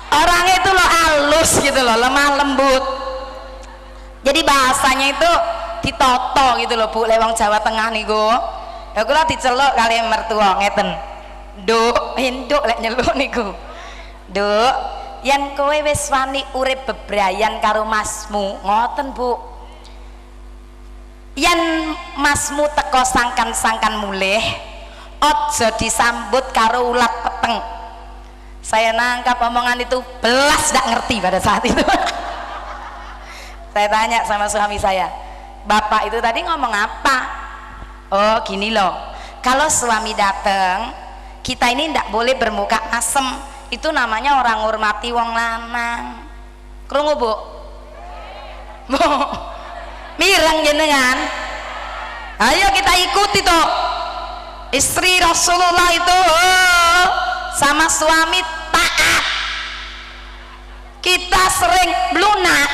Orangnya itu lo alus gitu loh, lemah lembut. Jadi bahasanya itu ditoto gitu loh Bu, lewang Jawa Tengah niku. Ya kula diceluk kali mertua ngeten. Nduk, nduk lek nyeluk niku. Nduk, yen kowe wis wani urip bebrayan karo masmu, ngoten Bu. Yen masmu teko sangkan-sangkan mulih, aja disambut karo ulat peteng. Saya nangkap omongan itu belas gak ngerti pada saat itu. Saya tanya sama suami saya, Bapak itu tadi ngomong apa? Oh gini loh, kalau suami datang kita ini ndak boleh bermuka asem, itu namanya orang ngurmati wong lanang. Krungu Bu? Bu, mireng jenengan. Ayo kita ikuti toh. Istri Rasulullah itu sama suami taat. Kita sering lunak.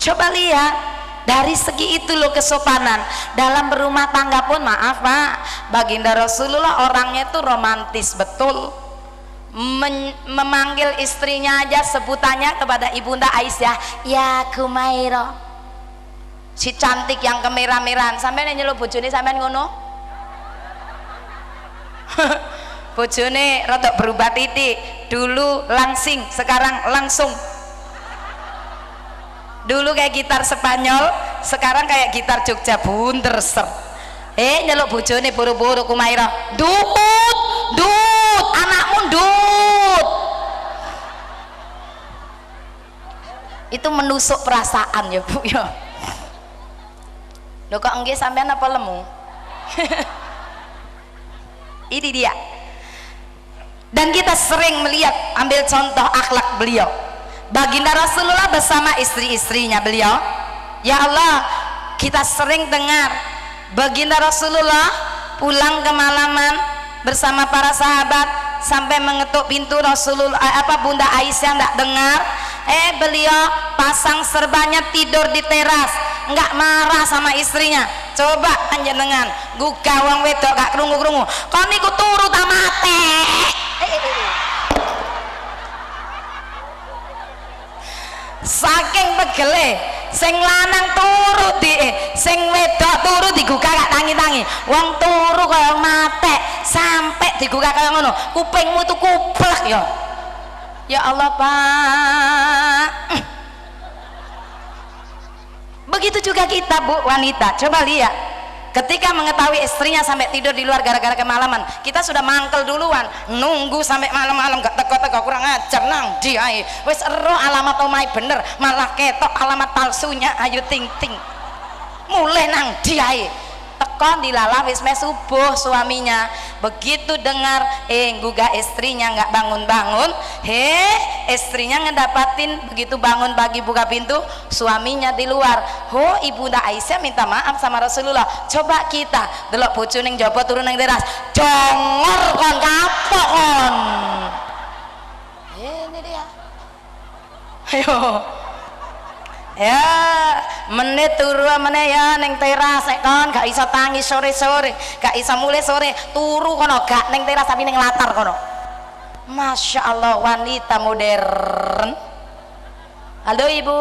Coba lihat dari segi itu loh kesopanan dalam berumah tangga pun. Maaf Pak, baginda Rasulullah orangnya itu romantis betul, memanggil istrinya aja sebutannya kepada Ibunda Aisyah, ya Kumairo, si cantik yang kemerah-merahan. Sampeyan nyeluk bojone sampean ngono? Bojone rada berubah titik, dulu langsing, sekarang langsung. Dulu kayak gitar Spanyol, sekarang kayak gitar Jogja bunder ser. Nyeluk bojone buru-buru Kumairo, dut dut anakmu dut. Itu menusuk perasaan ya Bu ya. Loh kok enggak sampean apa lemu? Ini dia. Dan kita sering melihat, ambil contoh akhlak beliau. Baginda Rasulullah bersama istri-istrinya beliau. Ya Allah, kita sering dengar Baginda Rasulullah pulang kemalaman bersama para sahabat sampai mengetuk pintu Rasulullah, Bunda Aisyah enggak dengar. Beliau pasang serbanya tidur di teras, enggak marah sama istrinya. Coba panjenengan gugah wong wedok gak krungu-krungu, kon niku turu ta mate. Saking pegele sing lanang turu sing wedok turu digugah gak tangi-tangi. Wong turu kaya mate sampai digugah kaya ngono, kupingmu tuh kuplek ya. Ya Allah Pak. Begitu juga kita Bu wanita, coba lihat, ketika mengetahui istrinya sampai tidur di luar gara-gara kemalaman, kita sudah mangkel duluan, nunggu sampai malam-malam gak teko-teko, kurang ajar nang dia wis ero alamat omai bener, malah ketok alamat palsunya. Ayo ting ting mulai nang dia teko dilalah wis mes subuh. Suaminya begitu dengar gugah istrinya nggak bangun-bangun, istrinya ngedapatin begitu bangun pagi buka pintu, suaminya di luar. Ibunda Aisyah minta maaf sama Rasulullah. Coba kita delok bojo ning jaba turun ning teras, jongor kon kapok kon. Ini dia. Ayo. Ya menit turu meneh ya ning teras kon gak iso tangi sore-sore, gak iso mulai sore turu kono gak ning teras tapi ning latar kono. Masya Allah wanita modern. Halo Ibu,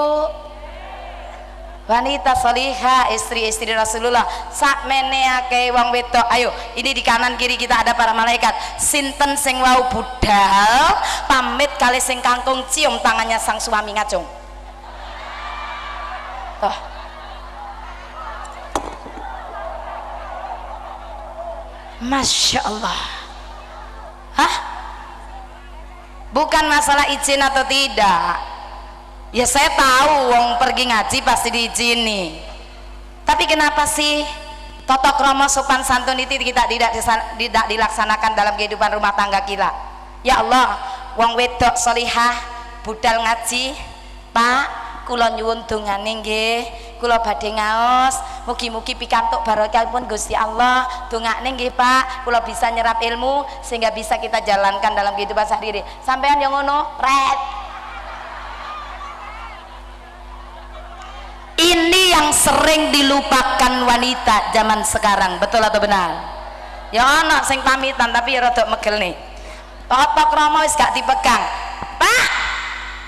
wanita solihah, istri-istri Rasulullah sak meneake wong wedok. Ayo ini di kanan kiri kita ada para malaikat. Sinten sing wau budal pamit kali sing kangkung cium tangannya sang suami ngacung. Masya Allah. Bukan masalah izin atau tidak. Ya saya tahu wong pergi ngaji pasti diizini. Tapi kenapa sih tata krama sopan santun itu kita tidak dilaksanakan dalam kehidupan rumah tangga kita? Ya Allah, wong wedok solihah budal ngaji, Pak, kula nyuwun dongane nggih, kula badhe ngaos mugi-mugi pikantuk barokahipun Gusti Allah. Dongane nggih Pak, kula bisa nyerap ilmu sehingga bisa kita jalankan dalam kehidupan sehari-hari. Sampean yang ngono ret. Ini yang sering dilupakan wanita zaman sekarang, betul atau benar? Ya ana sing pamitan tapi ya rada megel nih, tata krama wis gak dipegang. Pak,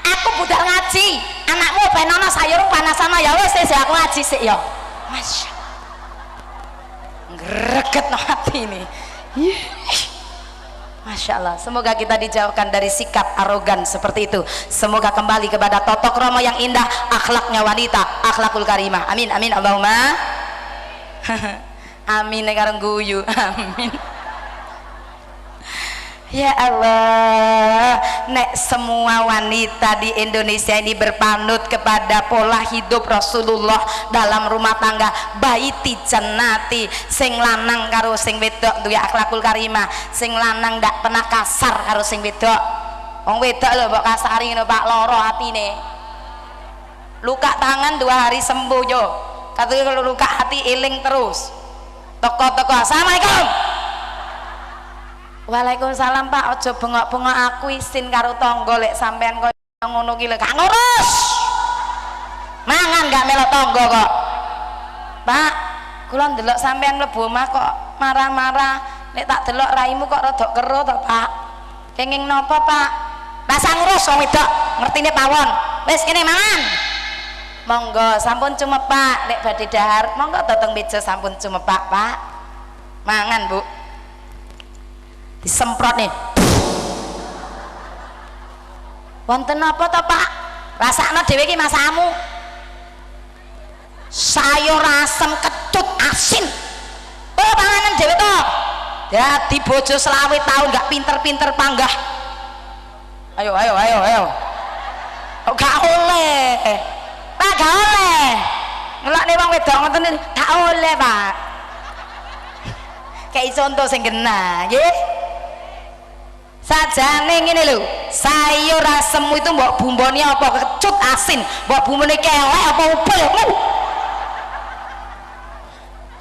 aku budal ngaji, anakmu ben ana sayur panas sama ya wis aku ngaji sik ya. Masya greget no hati ini. Masya Allah, semoga kita dijauhkan dari sikap arogan seperti itu. Semoga kembali kepada tata krama yang indah, akhlaknya wanita, akhlakul karimah. Amin amin Allahumma amin karo guyu. Amin. Ya Allah, nek semua wanita di Indonesia ini berpanut kepada pola hidup Rasulullah dalam rumah tangga, baiti jannati, sing lanang karo sing wedok duwe akhlakul karimah, sing lanang ndak pernah kasar karo sing wedok. Wong wedok lho mbok kasari ngono Pak, loro atine. Luka tangan 2 hari sembuh yo. Katanya kalau luka hati eling terus. Toko-toko, assalamualaikum. Waalaikumsalam Pak, ojo bengok-bengok aku isin karo tangga lek sampean koyo ngono ki lho gak ngurus. Mangan gak melok tangga kok. Pak, kula ndelok sampean mlebu omah kok marah-marah. Nek tak delok raimu kok rada kero to, Pak. Kenging nopo Pak? Rasa ngurus wong wedok, ngertine pawon. Wis kene mangan. Monggo sampun cumepak nek badhe dahar, monggo dateng meja sampun cumepak Pak. Mangan Bu. Disemprot nih. Wonten apa to Pak? Rasakno dhewe iki masamu. Sayur asem kecut asin. Oh panganan dhewe to. Dadi bojo selawe tahun gak pinter-pinter panggah. Ayo. Oh, gak oleh. Pak gak oleh. Ngelakne wong wedok ngoten gak oleh, Pak. Kayak contoh sing kena, nggih. Sajane ngene lho, sayur asemmu itu mbok bumboni apa kecut asin, mbok bumboni kelek apa ubel.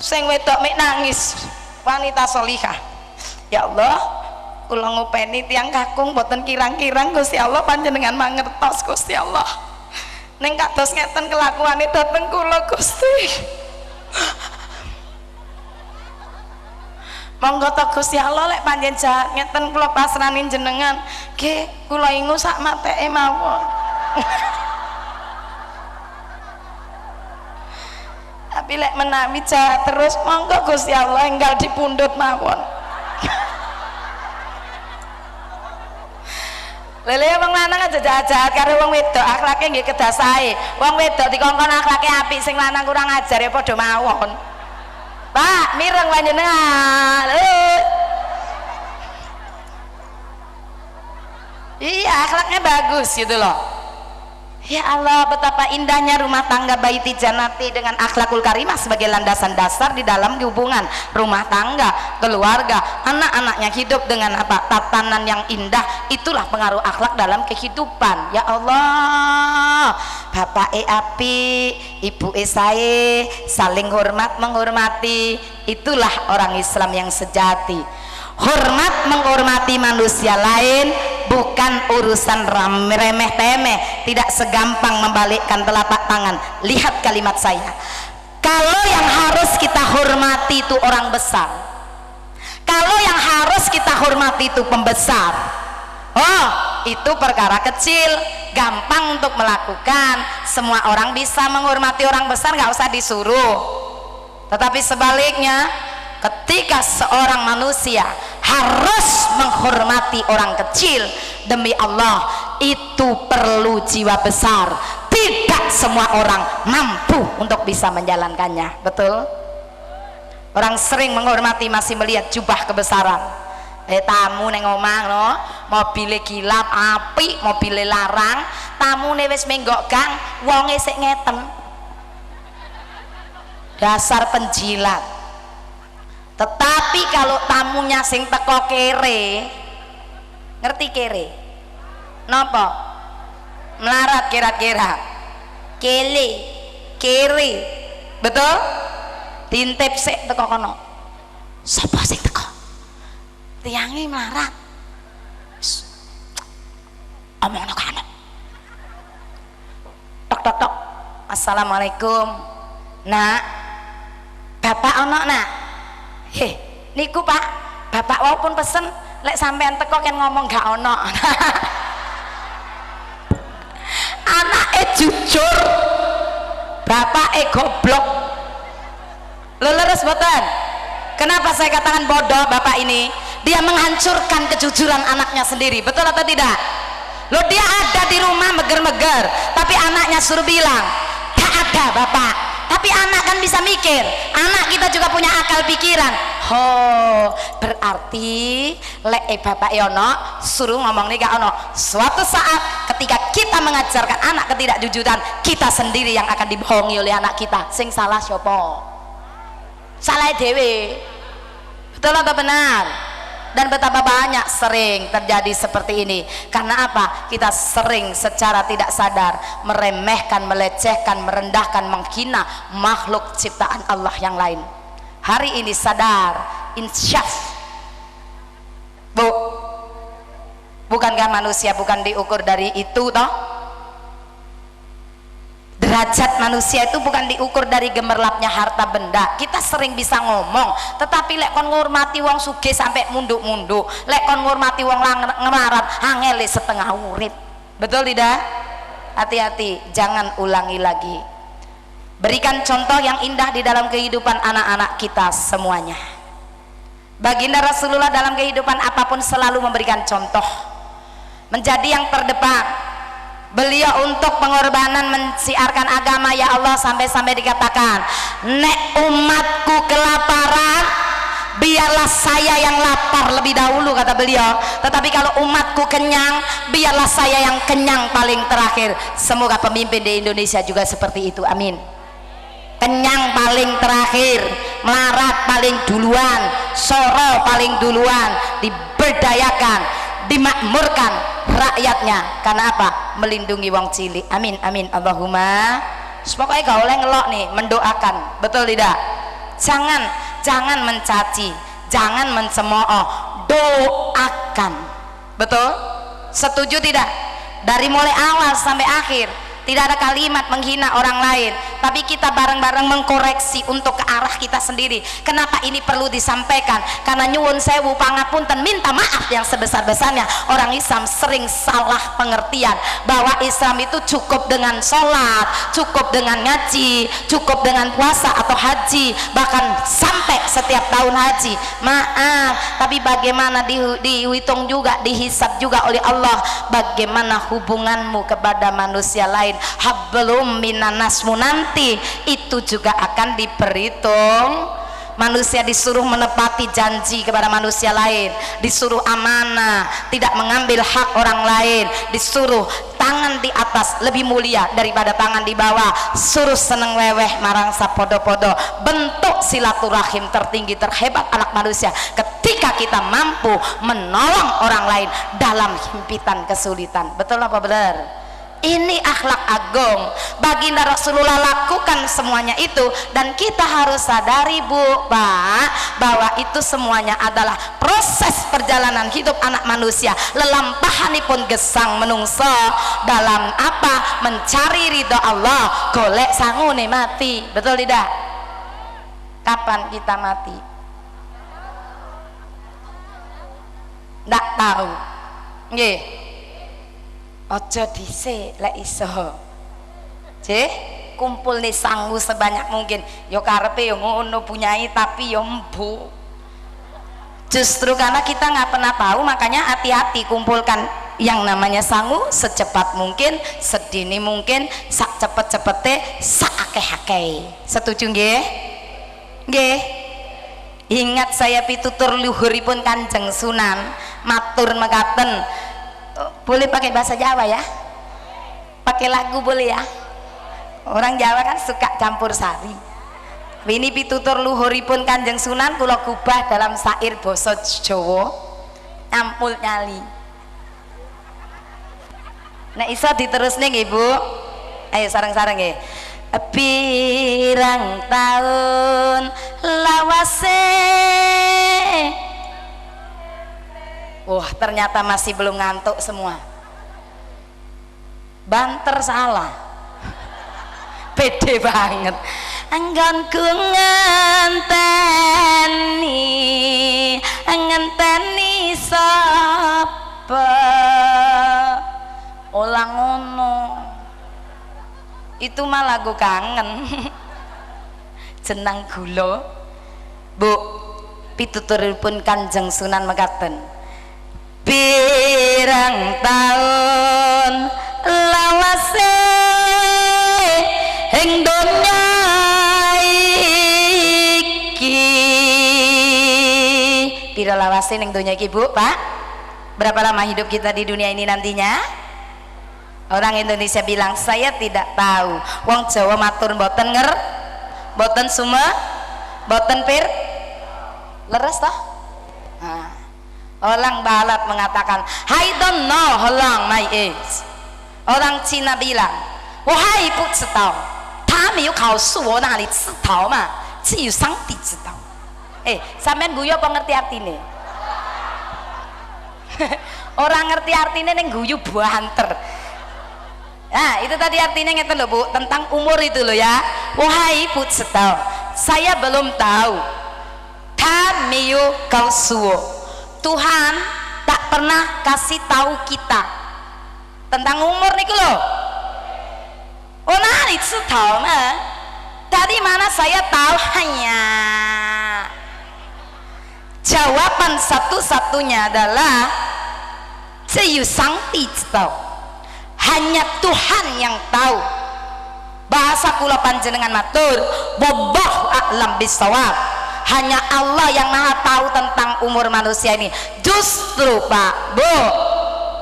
Sing wedok mek nangis, wanita solihah. Ya Allah, kula ngopeni tiang kakung boten kirang-kirang Gusti Allah panjenengan mangertos Gusti Allah. Ning kados ngeten kelakuane dhateng kula Gusti. Monggo to Gusti Allah lek panjen jahat ngeten kula pasrahin jenengan. Nggih, kula ingu sak mateke mawon. Tapi lek menawi jahat terus monggo Gusti Allah enggal dipundhut mawon. Lele wong lanang aja jahat-jahat karo wong wedok akhlake nggih kedah sae. Wong wedok dikongkon akhlake apik, sing lanang kurang ajar ya padha mawon. Pak, mireng panjenengan. Iya, akhlaknya bagus gitu loh. Ya Allah, betapa indahnya rumah tangga Baiti Janati dengan akhlakul karimah sebagai landasan dasar di dalam hubungan rumah tangga, keluarga, anak-anaknya hidup dengan apa? Tatanan yang indah. Itulah pengaruh akhlak dalam kehidupan. Ya Allah, bapak api, ibu sae, saling hormat menghormati. Itulah orang Islam yang sejati. Hormat menghormati manusia lain bukan urusan remeh temeh, tidak segampang membalikkan telapak tangan. Lihat kalimat saya, kalau yang harus kita hormati itu orang besar, kalau yang harus kita hormati itu pembesar, oh itu perkara kecil, gampang untuk melakukan. Semua orang bisa menghormati orang besar, nggak usah disuruh. Tetapi sebaliknya, ketika seorang manusia harus menghormati orang kecil, demi Allah itu perlu jiwa besar. Tidak semua orang mampu untuk bisa menjalankannya. Betul? Orang sering menghormati masih melihat jubah kebesaran. Tamu neng omah no, mobile kilap api, mobile larang, tamu wis menggok gang, wonge sik ngeten. Dasar penjilat. Tetapi kalau tamunya sing teko kere, ngerti kere? Napa? Melarat kira-kira. Kere. Betul? Diintip sik teko kono. Sapa sing teko? Tiange melarat. Omongno kana. Tok. Assalamualaikum. Nak. Bapak ono, Nak? Heh, niku Pak, bapak walaupun pesen lek sampean teko kan ngomong gak ono. Anake jujur, bapake goblok. Leres boten? Kenapa saya katakan bodoh bapak ini? Dia menghancurkan kejujuran anaknya sendiri, betul atau tidak? Loh, dia ada di rumah meger-meger, tapi anaknya suruh bilang, gak ada bapak. Tapi anak kan bisa mikir, anak kita juga punya akal pikiran. Oh, berarti lek bapak yono suruh ngomong nih gak ono. Suatu saat ketika kita mengajarkan anak ketidakjujuran, kita sendiri yang akan dibohongi oleh anak kita. Sing salah syopo? Salah dewe. Betul atau benar? Dan betapa banyak sering terjadi seperti ini. Karena apa? Kita sering secara tidak sadar meremehkan, melecehkan, merendahkan, menghina makhluk ciptaan Allah yang lain. Hari ini sadar, insyaf. Bu, bukankah manusia bukan diukur dari itu toh? derajat manusia itu bukan diukur dari gemerlapnya harta benda. Kita sering bisa ngomong, tetapi lek kon ngurmati wong sugih sampai munduk-munduk, lek kon ngurmati wong ngelarat angel setengah urip. Betul tidak? Hati-hati, jangan ulangi lagi. Berikan contoh yang indah di dalam kehidupan anak-anak kita semuanya. Baginda Rasulullah dalam kehidupan apapun selalu memberikan contoh, menjadi yang terdepan. Beliau untuk pengorbanan mensiarkan agama ya Allah sampai-sampai dikatakan, nek umatku kelaparan biarlah saya yang lapar lebih dahulu, kata beliau. Tetapi kalau umatku kenyang biarlah saya yang kenyang paling terakhir. Semoga pemimpin di Indonesia juga seperti itu, amin. Kenyang paling terakhir, melarat paling duluan, soro paling duluan, diberdayakan, dimakmurkan rakyatnya. Karena apa? Melindungi wong cilik. Amin amin Allahumma. Pokoknya gak oleh ngelok nih, mendoakan. Betul tidak? Jangan mencaci, jangan mencemooh, doakan. Betul? Setuju tidak? Dari mulai awal sampai akhir tidak ada kalimat menghina orang lain, tapi kita bareng-bareng mengkoreksi untuk ke arah kita sendiri. Kenapa ini perlu disampaikan? Karena nyuwun sewu pangapunten, minta maaf yang sebesar-besarnya. Orang Islam sering salah pengertian bahwa Islam itu cukup dengan sholat, cukup dengan ngaji, cukup dengan puasa atau haji, bahkan sampai setiap tahun haji. Maaf, tapi bagaimana dihitung juga, dihisab juga oleh Allah bagaimana hubunganmu kepada manusia lain. Hablum minanasmu, nanti itu juga akan diperhitung. Manusia disuruh menepati janji kepada manusia lain, disuruh amanah, tidak mengambil hak orang lain, disuruh tangan di atas lebih mulia daripada tangan di bawah, suruh seneng weweh marang sapodo-podo. Bentuk silaturahim tertinggi terhebat anak manusia ketika kita mampu menolong orang lain dalam himpitan kesulitan. Betul apa benar? Ini akhlak agung. Baginda Rasulullah lakukan semuanya itu, dan kita harus sadari Bu, Pak, bahwa itu semuanya adalah proses perjalanan hidup anak manusia. Lelampahanipun gesang menungso dalam apa? Mencari ridho Allah, golek sangune mati. Betul tidak? Kapan kita mati? Nggak tahu. Nggih. Ojo dhisik lek iso. Cih, kumpul nih sangu sebanyak mungkin. Yo karepe yo ngono punyai, tapi yo embu. Justru karena kita nggak pernah tahu, makanya hati-hati kumpulkan yang namanya sangu secepat mungkin, sedini mungkin, sak cepet-cepete, sak akeh-akeh. Setuju nggih? Nggih. Ingat saya pitutur luhuripun Kanjeng Sunan matur mekaten. Boleh pakai bahasa Jawa ya, pakai lagu boleh ya. Orang Jawa kan suka campur sari. Ini pitutur luhuripun Kanjeng Sunan kula gubah dalam syair basa Jawa nyampul nyali. Nek iso diterusne nggih Bu, ayo sareng-sareng nggih. Pirang taun lawase. Wah, ternyata masih belum ngantuk semua. Banter salah. Pede banget. Anggonku ngenteni sapa. Olang ngono. Itu mah lagu kangen. Jenang gula. Bu, pituturipun Kanjeng Sunan mekaten. Pirang taun lawase ing donya iki. Pira lawase ning donya iki Bu, Pak? Berapa lama hidup kita di dunia ini nantinya? Orang Indonesia bilang saya tidak tahu. Wong Jawa matur mboten mboten mboten pir leres toh? Nah. Orang Barat mengatakan I don't know how long my age. Orang Cina bilang wahai不知道他没有告诉我哪里知道嘛只有上帝知道。Sampean guyu apa ngerti artine? Orang ngerti artine ning guyu banter. Nah, itu tadi artinya ngeten loh Bu, tentang umur itu loh ya. Wahai putsetau, saya belum tahu. Tamiyu kau suwo. Tuhan tak pernah kasih tahu kita tentang umur niku loh. Oh nah, itu tahu mah. Tadi mana saya tahu hanya jawaban satu-satunya adalah Ciyu Sangti tahu. Hanya Tuhan yang tahu. Bahasa kula panjenengan matur, wallahu a'lam bisawab. Hanya Allah yang maha tahu tentang umur manusia ini. Justru Pak Bu,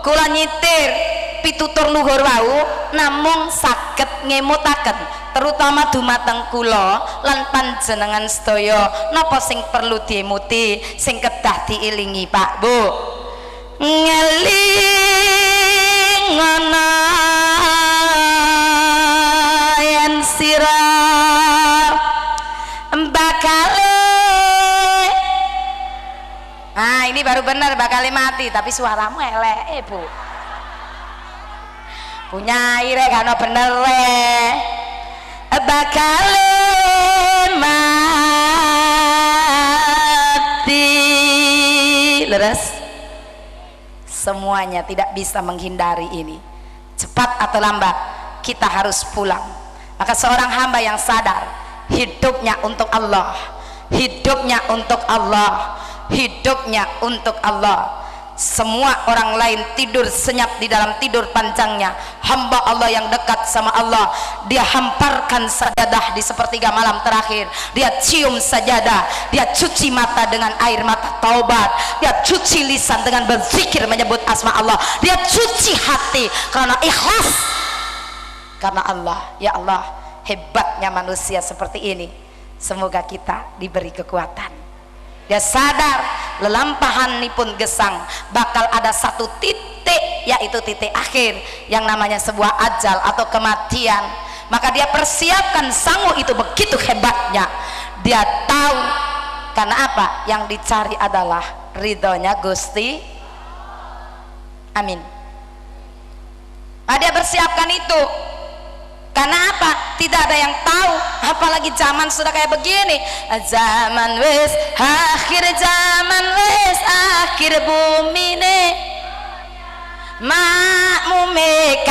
kula nyitir pitutur luhur wau namung saged ngemutaken terutama dumateng kula lan panjenengan sedaya napa sing perlu diemuti, sing kedah diilingi Pak Bu. Ngeling ana yen sira bakale. Nah ini baru benar bakale mati, tapi suaramu elek Bu. Punya ire kan bener bakale mati. Leres. Semuanya tidak bisa menghindari ini. Cepat atau lambat kita harus pulang. Maka seorang hamba yang sadar hidupnya untuk Allah, hidupnya untuk Allah, hidupnya untuk Allah. Semua orang lain tidur senyap di dalam tidur panjangnya. Hamba Allah yang dekat sama Allah, dia hamparkan sajadah di sepertiga malam terakhir. Dia cium sajadah, dia cuci mata dengan air mata taubat, dia cuci lisan dengan berzikir menyebut asma Allah, dia cuci hati karena ikhlas karena Allah. Ya Allah, hebatnya manusia seperti ini. Semoga kita diberi kekuatan. Dia sadar lelampahan pun gesang, bakal ada satu titik, yaitu titik akhir yang namanya sebuah ajal atau kematian. Maka dia persiapkan sangu itu begitu hebatnya. Dia tahu karena apa? Yang dicari adalah ridhonya Gusti. Amin. Nah, dia persiapkan itu karena apa? Tidak ada yang tahu, apalagi zaman sudah kayak begini. Zaman wis akhir, zaman wis akhir bumi ne. Makmume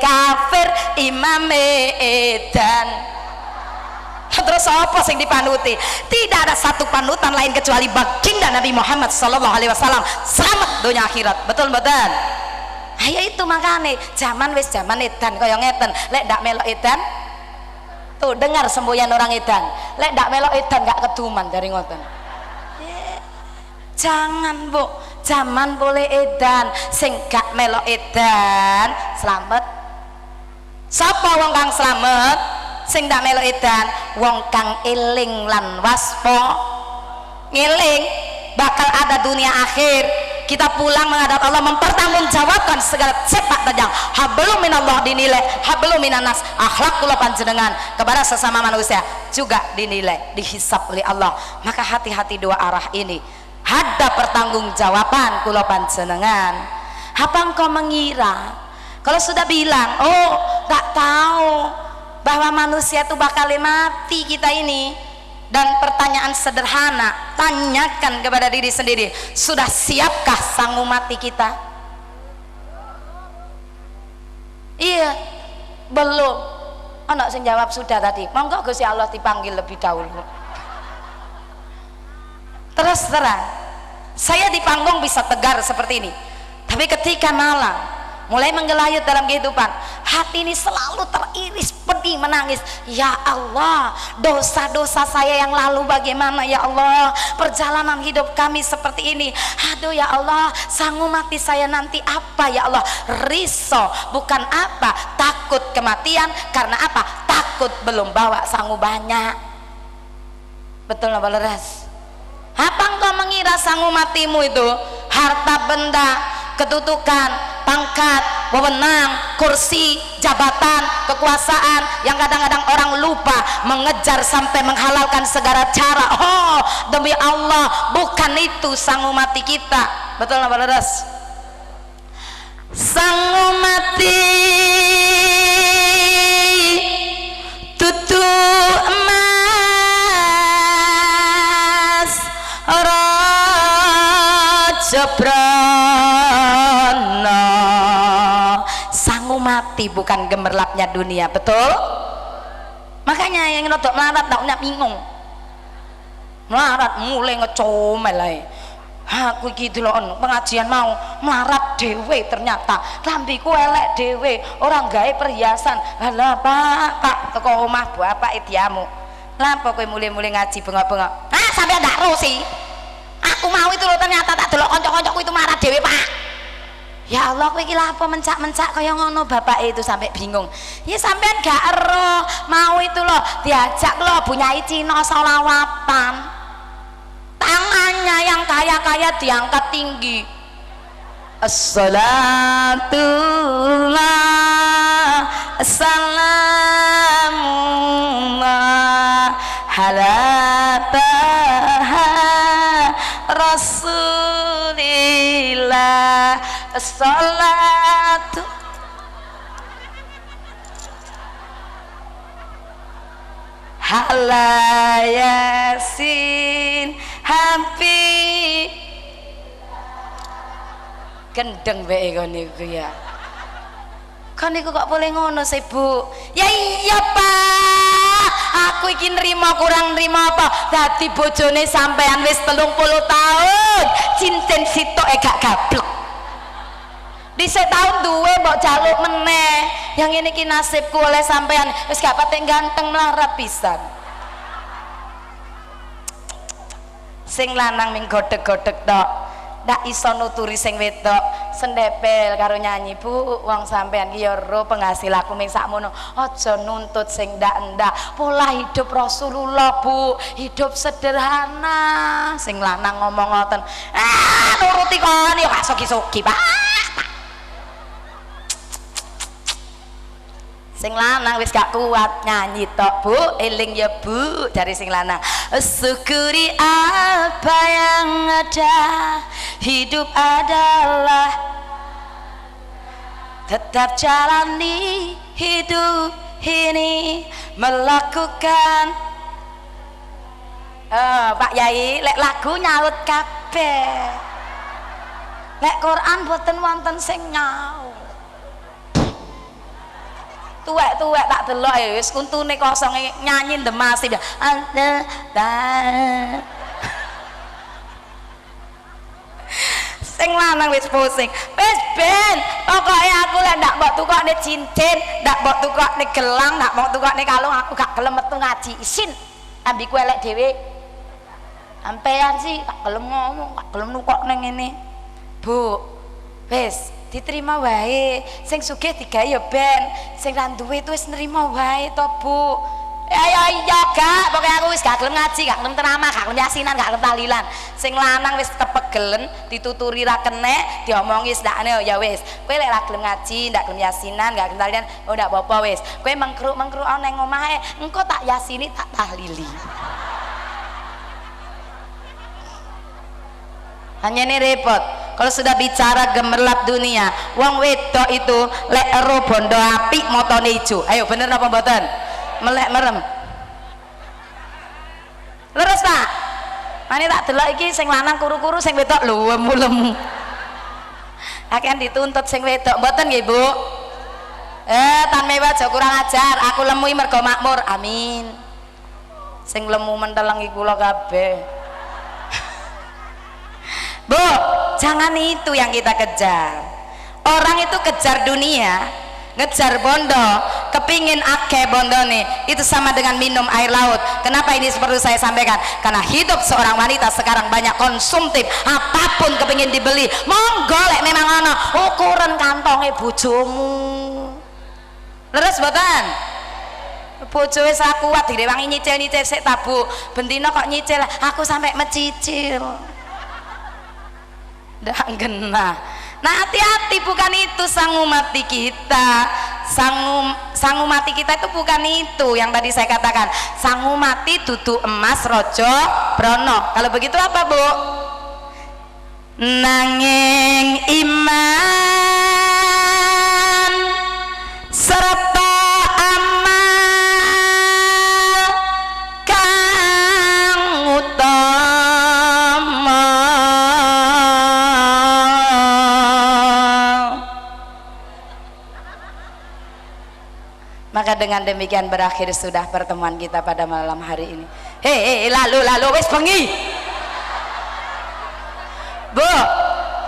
kafir, imame edan. Terus apa sing dipanuti? Tidak ada satu panutan lain kecuali baginda Nabi Muhammad sallallahu alaihi wasallam. Selamat dunia akhirat. Betul betul. Ayo itu makanya zaman wis zaman edan kaya ngeten. Lek ndak melok edan, tuh dengar semboyan orang edan. Lek ndak melok edan gak keduman dari ngoten. Jangan Bu, zaman boleh edan, sing gak melok edan selamat. Sapa wong kang selamat? Sing ndak melok edan, wong kang eling lan waspa. Ngeling bakal ada dunia akhir. Kita pulang menghadap Allah, mempertanggungjawabkan segala sepak terjang. Hablum minallah dinilai, hablum minanas. Akhlak kula panjenengan kepada sesama manusia juga dinilai, dihisab oleh Allah. Maka hati-hati dua arah ini. Ada pertanggungjawaban kula panjenengan. Apa engkau mengira kalau sudah bilang, oh tak tahu bahwa manusia itu bakal mati kita ini? Dan pertanyaan sederhana, tanyakan kepada diri sendiri, sudah siapkah sangu mati kita? Iya, belum. Anak sing jawab sudah tadi. Monggo Gusti Allah dipanggil lebih dahulu. Terus terang, saya di panggung bisa tegar seperti ini, tapi ketika malam mulai menggelayut dalam kehidupan, hati ini selalu teriris pedih menangis. Ya Allah, dosa-dosa saya yang lalu bagaimana ya Allah, perjalanan hidup kami seperti ini. Aduh ya Allah, sangu mati saya nanti apa ya Allah? Riso, bukan apa, takut kematian. Karena apa? Takut belum bawa sangu banyak. Betul nggak leres? Apa engkau mengira sangu matimu itu harta benda, kedudukan, pangkat, wewenang, kursi, jabatan, kekuasaan yang kadang-kadang orang lupa mengejar sampai menghalalkan segala cara? Oh, demi Allah, bukan itu sangu mati kita. Betul nggak leres? sangu mati tutu emas raja brana. Sangu mati bukan gemerlapnya dunia, betul? Makanya yang rodok melarat tak bingung, melarat mulai ngecomel ae. Aku iki delok pengajian mau melarat dhewe, ternyata lambiku elek dhewe, orang gawe perhiasan. Lah Pak teko omah bapak diamu. Lah apa kowe mulai-mulai ngaji bengok-bengok? Ah sampean ndak ro sih. Aku mau itu loh, ternyata tak delok kanca-kancaku itu melarat dhewe, Pak. Ya Allah, kowe iki lha apa mencak-mencak kaya ngono bapak itu sampai bingung. Ya sampean gak ero, mau itu loh diajak loh bunyai Cina solawatan. Tangannya yang kaya-kaya diangkat tinggi. Assalatullah assalamullah ala taha rasulillah assalatu ala yasin hampir gendeng bae kon niku ya. Kon niku kok boleh ngono sih Bu? Ya iya Pak, aku iki nrimo kurang nrimo apa? Dadi bojone sampean wis 30 tahun, cincin sitok gak gablek. Dhisik tahun duwe mbok jaluk meneh. Yang ini ki nasibku oleh sampean wis gak patek ganteng melarat pisan. Sing lanang ming godheg-godheg tok, ndak iso nuturi sing wedok, sendepel karo nyanyi. Bu, wong sampean ki ya ro penghasilanku ming sakmono, aja nuntut sing ndak-ndak. Pola hidup Rasulullah, Bu, hidup sederhana. Sing lanang ngomong ngoten, nuruti kon ya gak sogi-sogi, Pak. Sing lanang wis gak kuat nyanyi tok Bu, eling ya Bu dari sing lanang. Syukuri apa yang ada, hidup adalah tetap jalani hidup ini, melakukan Pak Yai lek lagu nyaut kabeh, lek Quran boten wonten sing nyaut. Tuwek-tuwek tak delok ya wis kuntune kosong nyanyi ndemasif ya. Sing lanang wis pusing. Wis ben, pokoke aku lek ndak mbok tukokne cincin, ndak mbok tukokne gelang, ndak mbok tukokne kalung, aku gak gelem metu ngaji. Isin. Ambiku elek dhewe. Sampean sih gak gelem ngomong, gak gelem nukokne ngene. Bu, wis diterima wae, sing sugih digawe ya ben, sing ra duwe itu wis nrimo wae to Bu. Ya iya gak, pokoke aku wis gak gelem ngaji, gak gelem ceramah, gak gelem yasinan, gak gelem tahlilan. Sing lanang wis kepegelen, dituturi ra kenek, diomongi sedakne ya wis. Kowe lek ra gelem ngaji, ndak gelem yasinan, gak gelem tahlilan, oh ndak apa-apa wis. Kowe mengkruk-mengkruk nang omahe, engko tak yasini, tak tahlili. Hanya ini repot kalau sudah bicara gemerlap dunia. Wong wedok itu lek ero bondo apik motone ijo. Ayo bener apa mboten? Melek merem. Leres Pak. Mane tak delok iki sing lanang kuru-kuru, sing wedok lemu-lemu. Akan dituntut sing wedok mboten nggih Bu? Tan mewah aja kurang ajar. Aku lemu mergo makmur. Amin. Sing lemu menteleng iku kula kabeh. Bu, jangan itu yang kita kejar. Orang itu kejar dunia, ngejar bondo, kepingin akeh bondone, itu sama dengan minum air laut. Kenapa ini perlu saya sampaikan? Karena hidup seorang wanita sekarang banyak konsumtif, apapun kepingin dibeli. Monggo lek memang ana ukuran kantongnya bojomu. Leres mboten? Bojo wis ra kuat direwangi nyicil-nyicil sik tabu. Bendina kok nyicil, aku sampai mecicil. Ndak genah. Nah hati-hati, bukan itu sangu mati kita. Sangu mati kita itu bukan itu yang tadi saya katakan. Sangu mati dudu emas rojo brono. Kalau begitu apa Bu? Nanging iman Maka dengan demikian berakhir sudah pertemuan kita pada malam hari ini. Lalu wis bengi. Bu,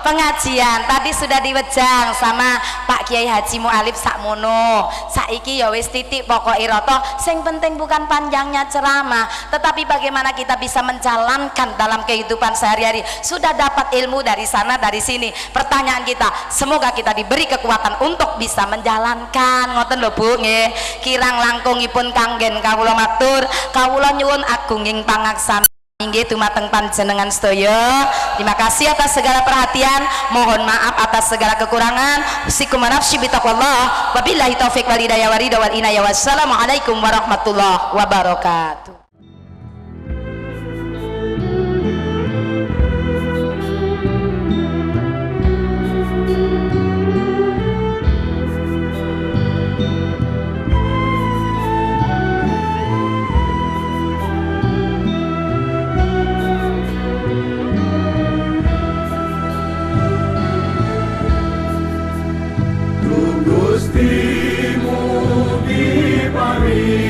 pengajian tadi sudah diwejang sama Pak Kiai Haji Mu'alif sakmono. Saiki ya wis titik pokok iroto. Sing penting bukan panjangnya ceramah, tetapi bagaimana kita bisa menjalankan dalam kehidupan sehari-hari. Sudah dapat ilmu dari sana dari sini. Pertanyaan kita, semoga kita diberi kekuatan untuk bisa menjalankan. Ngoten lho Bu nggih. Kirang langkungipun kanggen kawula matur, kawula nyuwun agunging pangaksami inggih dumateng panjenengan sedaya. Terima kasih atas segala perhatian, mohon maaf atas segala kekurangan. Usikum nafsi bitaqwallah. Wabillahi taufik wal hidayah wal ridha wal inayah. Wassalamualaikum warahmatullahi wabarakatuh. Gusti mugi paring